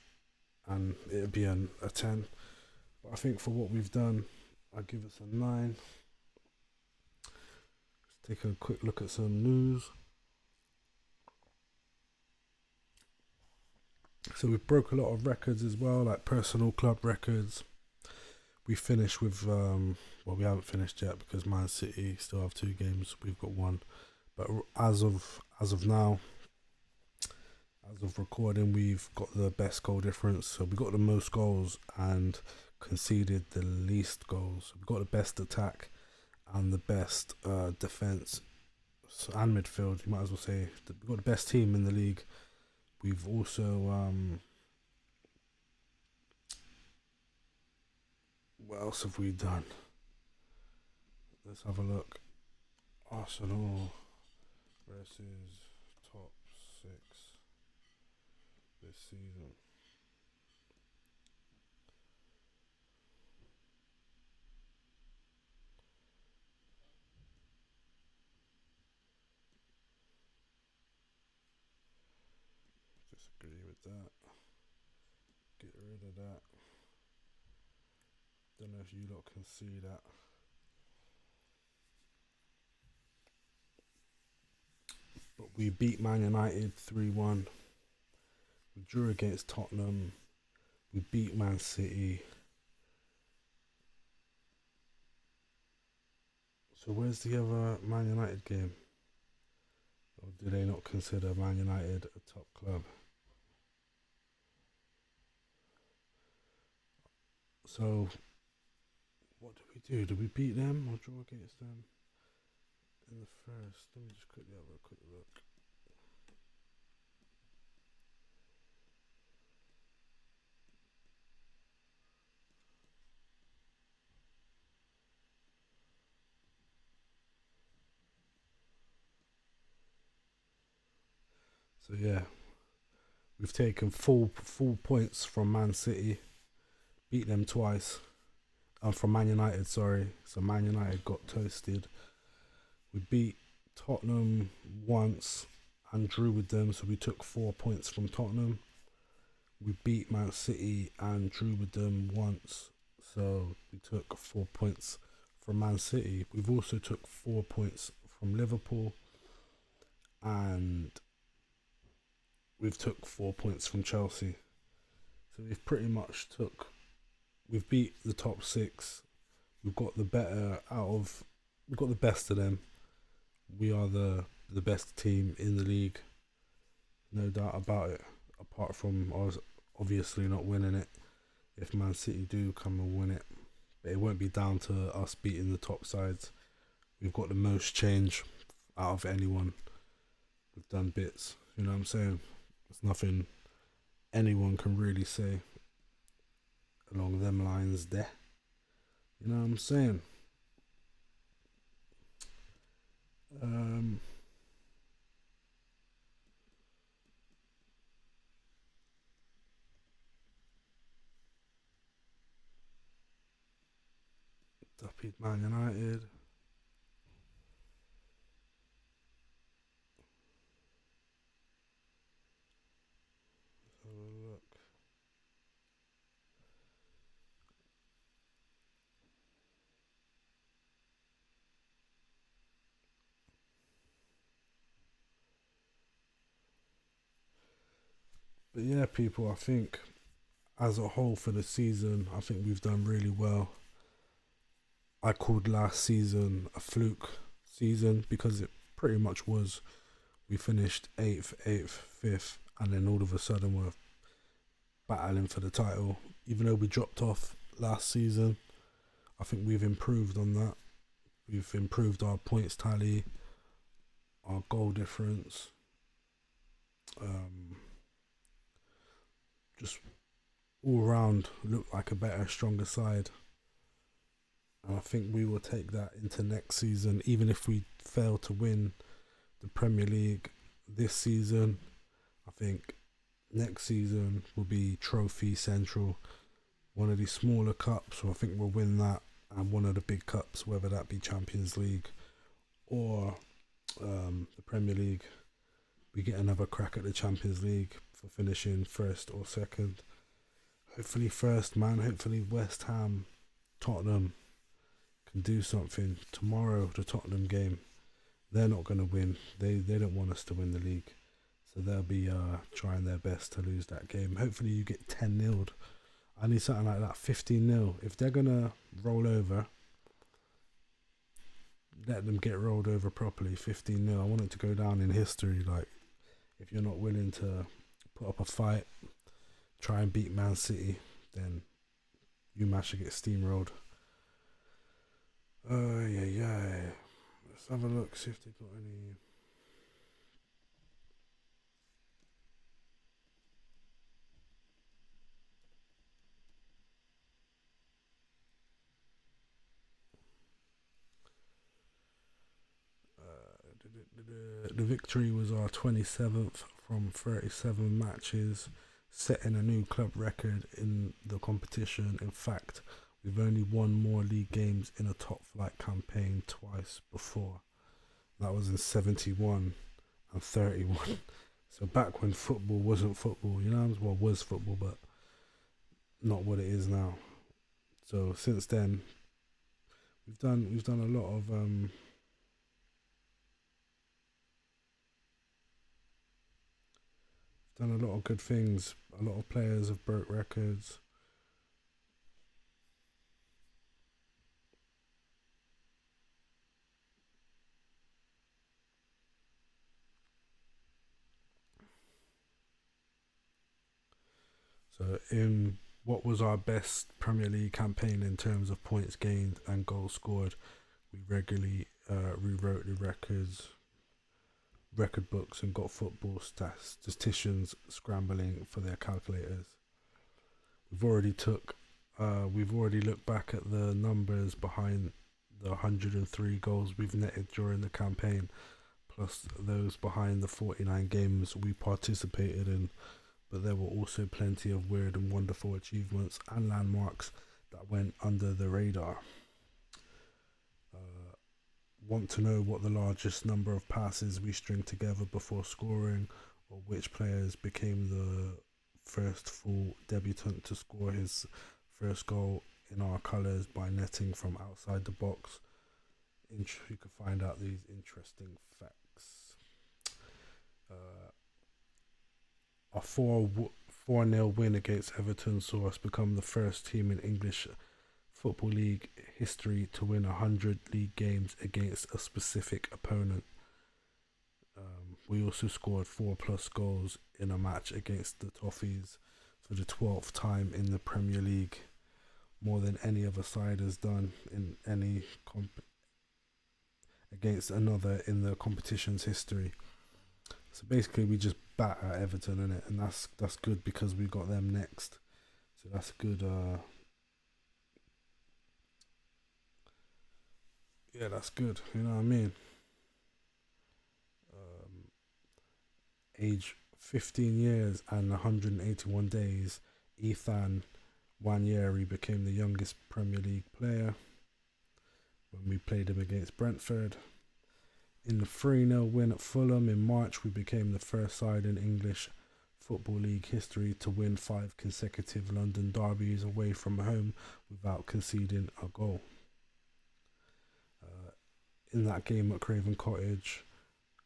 and it'll be a 10. But I think for what we've done, I give us a 9. Let's take a quick look at some news. So we've broke a lot of records as well, like personal club records. We finished with well, we haven't finished yet because Man City still have 2 games. We've got 1, but as of now, as of recording, we've got the best goal difference. So we got the most goals and conceded the least goals. We've got the best attack and the best defense and midfield. You might as well say we've got the best team in the league. We've also what else have we done? Let's have a look. Arsenal versus top 6 this season. Disagree with that. Get rid of that. Don't know if you lot can see that. But we beat Man United 3-1. We drew against Tottenham. We beat Man City. So where's the other Man United game? Or do they not consider Man United a top club? So what do we do? Do we beat them or draw against them in the first? Let me just quickly have a quick look. So yeah, we've taken full points from Man City, beat them twice, and from Man United, sorry. So Man United got toasted. We beat Tottenham once and drew with them, so we took 4 points from Tottenham. We beat Man City and drew with them once, so we took 4 points from Man City. We've also took 4 points from Liverpool and we've took 4 points from Chelsea. So we've pretty much we've beat the top six. We've got the we've got the best of them. We are the best team in the league, no doubt about it. Apart from us obviously not winning it, if Man City do come and win it, but it won't be down to us beating the top sides. We've got the most change out of anyone. We've done bits, you know what I'm saying? There's nothing anyone can really say along them lines there. You know what I'm saying? Duppy Man United. Let's have a look. But yeah, people, I think as a whole for the season, I think we've done really well. I called last season a fluke season because it pretty much was. We finished 8th, 5th, and then all of a sudden we're battling for the title. Even though we dropped off last season, I think we've improved on that. We've improved our points tally, our goal difference, just all round look like a better, stronger side. And I think we will take that into next season, even if we fail to win the Premier League this season. I think next season will be Trophy Central, one of these smaller cups. So I think we'll win that, and one of the big cups, whether that be Champions League or the Premier League. We get another crack at the Champions League for finishing first or second. Hopefully first, man. Hopefully West Ham, Tottenham can do something tomorrow. The Tottenham game, they're not going to win. They don't want us to win the league, so they'll be trying their best to lose that game. Hopefully you get 10-0'd. I need something like that, 15-0. If they're gonna roll over, let them get rolled over properly. 15-0. I want it to go down in history. Like, if you're not willing to put up a fight, try and beat Man City, then you man should get steamrolled. Yeah. Let's have a look, see if they've got any. The victory was our 27th from 37 matches, setting a new club record in the competition. In fact, we've only won more league games in a top flight campaign twice before. That was in 71 and 31. So back when football wasn't football, you know, well, was football, but not what it is now. So since then, we've done a lot of good things. A lot of players have broke records. So in what was our best Premier League campaign in terms of points gained and goals scored, we regularly rewrote the record books, and got football statisticians scrambling for their calculators. We've already looked back at the numbers behind the 103 goals we've netted during the campaign, plus those behind the 49 games we participated in. But there were also plenty of weird and wonderful achievements and landmarks that went under the radar. Want to know what the largest number of passes we stringed together before scoring, or which players became the first full debutant to score his first goal in our colours by netting from outside the box? You can find out these interesting facts. A 4-0 win against Everton saw us become the first team in English Football League history to win 100 league games against a specific opponent. We also scored 4+ goals in a match against the Toffees for the 12th time in the Premier League, more than any other side has done in any against another in the competition's history. So basically, we just batter Everton in it, and that's good because we got them next. So that's good. Yeah, that's good. You know what I mean? Age 15 years and 181 days, Ethan Nwaneri became the youngest Premier League player when we played him against Brentford. In the 3-0 win at Fulham in March, we became the first side in English Football League history to win 5 consecutive London derbies away from home without conceding a goal. In that game at Craven Cottage,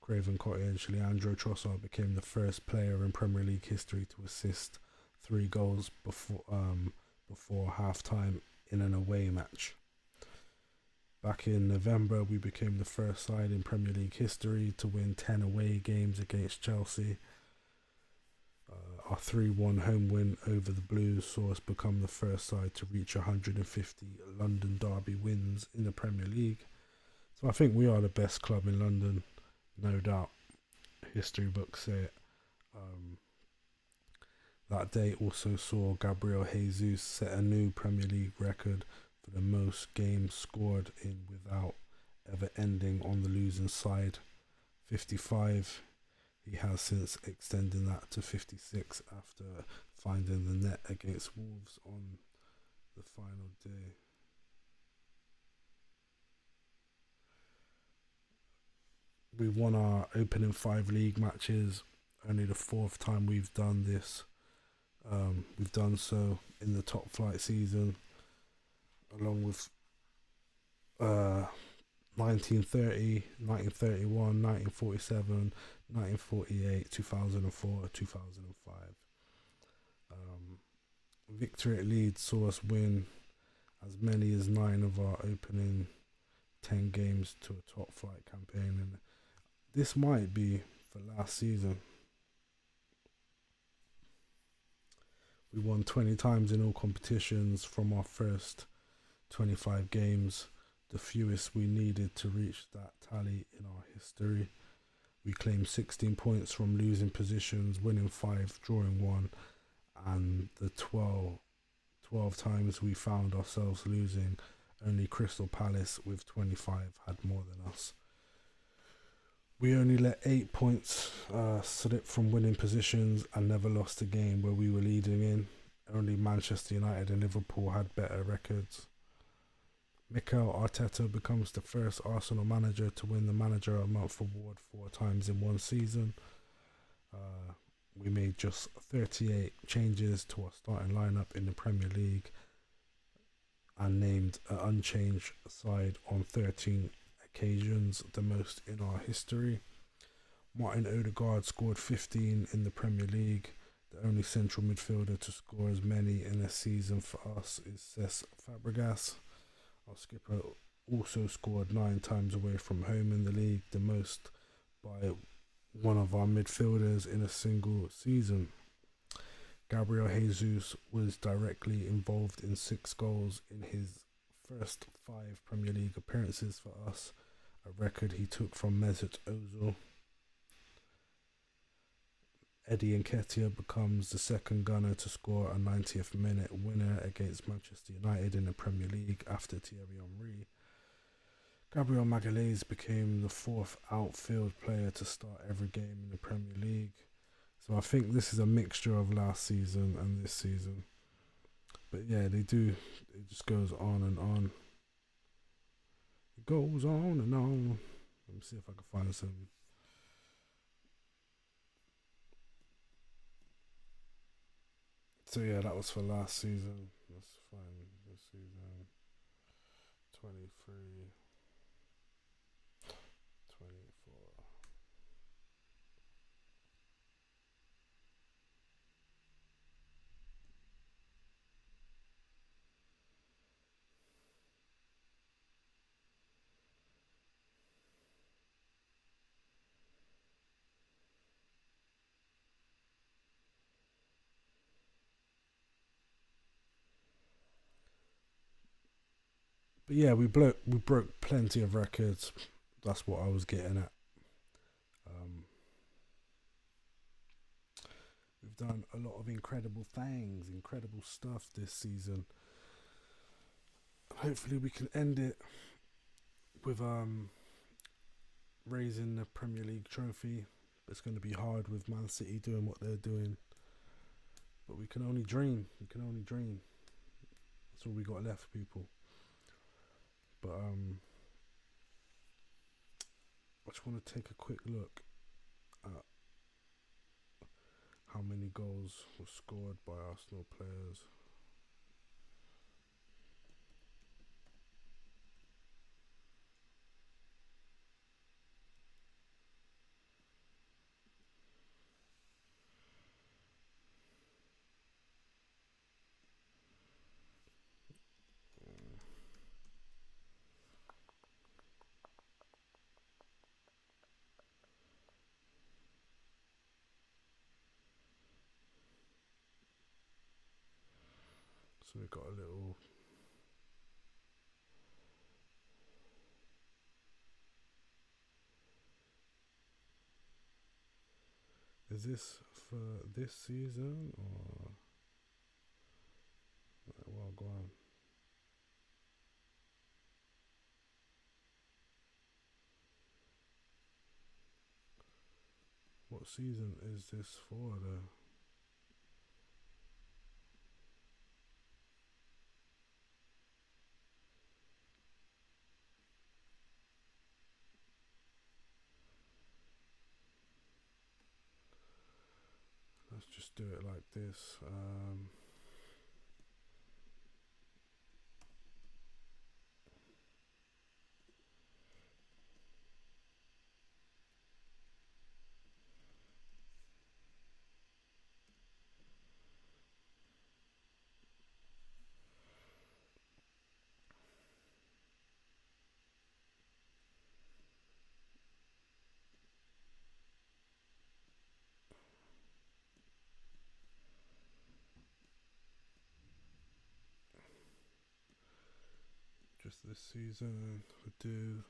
Leandro Trossard became the first player in Premier League history to assist 3 goals before half-time in an away match. Back in November, we became the first side in Premier League history to win 10 away games against Chelsea. Our 3-1 home win over the Blues saw us become the first side to reach 150 London derby wins in the Premier League. So I think we are the best club in London, no doubt. History books say it. That day also saw Gabriel Jesus set a new Premier League record for the most games scored in without ever ending on the losing side, 55. He has since extended that to 56 after finding the net against Wolves on the final day. We won our opening 5 league matches, only the 4th time we've done this. We've done so in the top flight season, along with 1930, 1931, 1947, 1948, 2004, 2005. Victory at Leeds saw us win as many as 9 of our opening 10 games to a top flight campaign, and this might be for last season. We won 20 times in all competitions from our first 25 games, the fewest we needed to reach that tally in our history. We claimed 16 points from losing positions, winning 5, drawing 1, and the 12 times we found ourselves losing, only Crystal Palace with 25 had more than us. We only let 8 points slip from winning positions and never lost a game where we were leading in. Only Manchester United and Liverpool had better records. Mikel Arteta becomes the first Arsenal manager to win the Manager of the Month award 4 times in one season. We made just 38 changes to our starting lineup in the Premier League and named an unchanged side on 13 occasions, the most in our history. Martin Odegaard scored 15 in the Premier League. The only central midfielder to score as many in a season for us is Cesc Fabregas. Our skipper also scored 9 times away from home in the league, the most by one of our midfielders in a single season. Gabriel Jesus was directly involved in 6 goals in his first 5 Premier League appearances for us, a record he took from Mesut Ozil. Eddie Nketiah becomes the second gunner to score a 90th minute winner against Manchester United in the Premier League after Thierry Henry. Gabriel Magalhaes became the 4th outfield player to start every game in the Premier League. So I think this is a mixture of last season and this season. But yeah, it just goes on and on. It goes on and on. Let me see if I can find some. So yeah, that was for last season. Let's find this season. 23, 24. But yeah, we broke plenty of records. That's what I was getting at. Um, we've done a lot of incredible things, incredible stuff this season. Hopefully, we can end it with raising the Premier League trophy. It's going to be hard with Man City doing what they're doing, but we can only dream. We can only dream. That's all we got left, people. But I just want to take a quick look at how many goals were scored by Arsenal players. So we got a little. Is this for this season or? Well, go on. What season is this for though? Let's just do it like this. Just this season we do.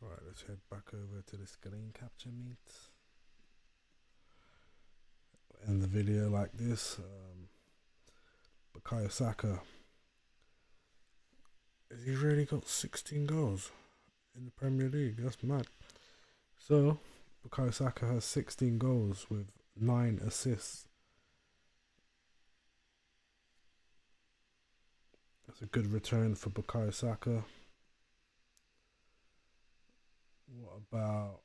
Right, let's head back over to the screen capture meet. End the video like this. Bukayo Saka. Has he really got 16 goals in the Premier League? That's mad. So, Bukayo Saka has 16 goals with 9 assists. That's a good return for Bukayo Saka. What about...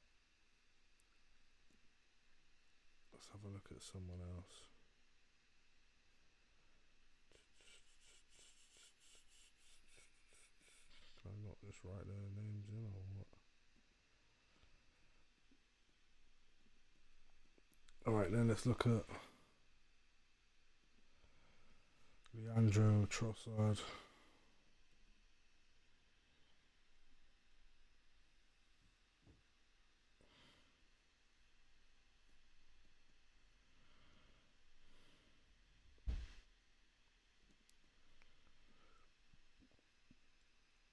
Let's have a look at someone else. Can I not just write their names in or what? Alright, then let's look at Leandro Trossard.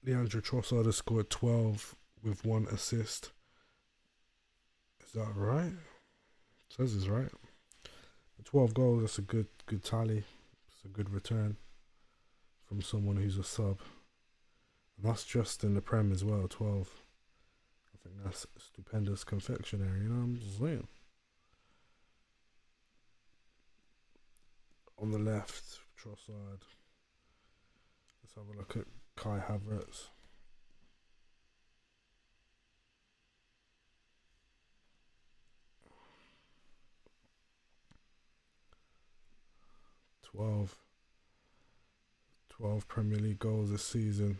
Leandro Trossard has scored 12 with 1 assist. Is that right? It says it's right. 12 goals, that's a good tally. It's a good return from someone who's a sub. And that's just in the Prem as well, 12. I think that's stupendous confectionery, you know what I'm saying? On the left, Trossard. Let's have a look at Kai Havertz. Twelve Premier League goals this season.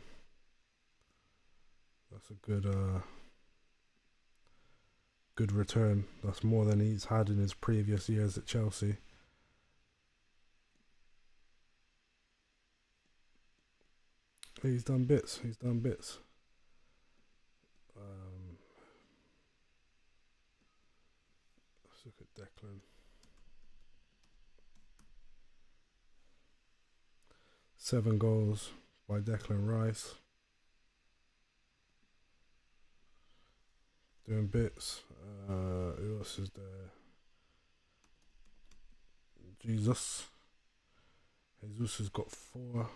That's a good return. That's more than he's had in his previous years at Chelsea. He's done bits. Let's look at Declan. 7 goals, by Declan Rice. Doing bits. Who else is there? Jesus has got 4.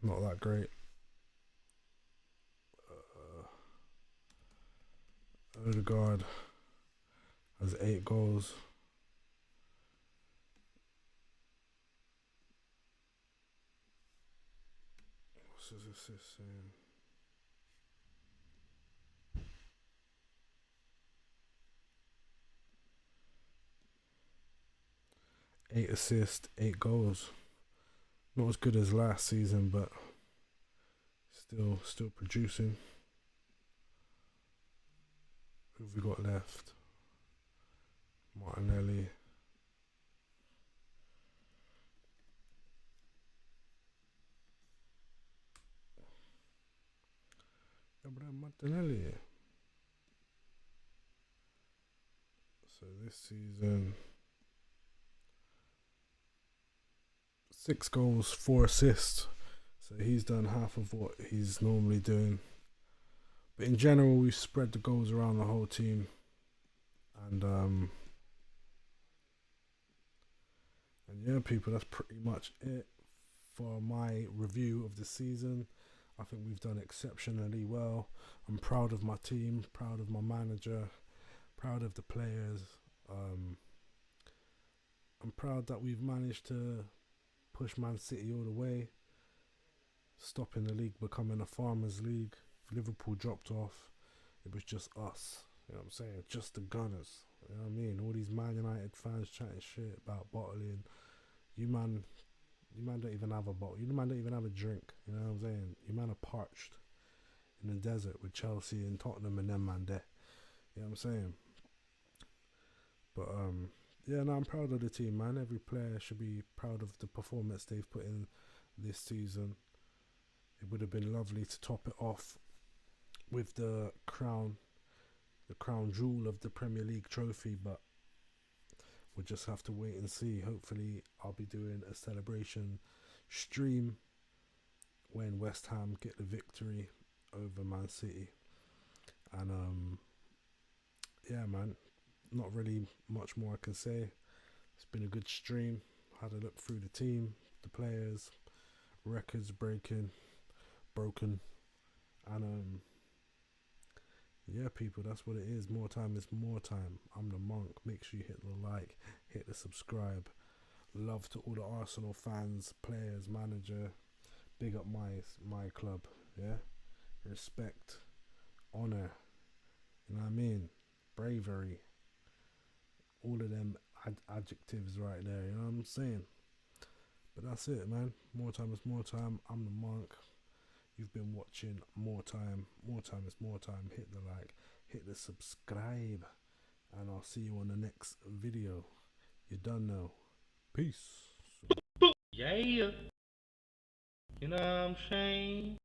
Not that great. Odegaard has 8 goals. What's his assist saying? Eight assists, 8 goals. Not as good as last season, but still producing. Who have we got left? Martinelli. Gabriel Martinelli. So this season, 6 goals, 4 assists. So he's done half of what he's normally doing. But in general, we've spread the goals around the whole team. And yeah, people, that's pretty much it for my review of the season. I think we've done exceptionally well. I'm proud of my team, proud of my manager, proud of the players. I'm proud that we've managed to push Man City all the way, stopping the league becoming a farmers' league. Liverpool dropped off. It was just us. You know what I'm saying? Just the Gunners. You know what I mean? All these Man United fans chatting shit about bottling. You man don't even have a bottle. You man don't even have a drink. You know what I'm saying? You man are parched in the desert with Chelsea and Tottenham and them man there. You know what I'm saying? But yeah, no, I'm proud of the team, man. Every player should be proud of the performance they've put in this season. It would have been lovely to top it off with the crown jewel of the Premier League trophy, but we'll just have to wait and see. Hopefully I'll be doing a celebration stream when West Ham get the victory over Man City. And yeah, man, not really much more I can say. It's been a good stream. Had a look through the team, the players, records broken, and yeah, people, that's what it is. More time is more time. I'm the Monk. Make sure you hit the like, hit the subscribe. Love to all the Arsenal fans, players, manager. Big up my club. Yeah, respect, honor. You know what I mean? Bravery. All of them adjectives right there. You know what I'm saying? But that's it, man. More time is more time. I'm the Monk. You've been watching More Time. More time is more time. Hit the like, hit the subscribe, and I'll see you on the next video. You done know. Peace. Yeah. You know what I'm saying?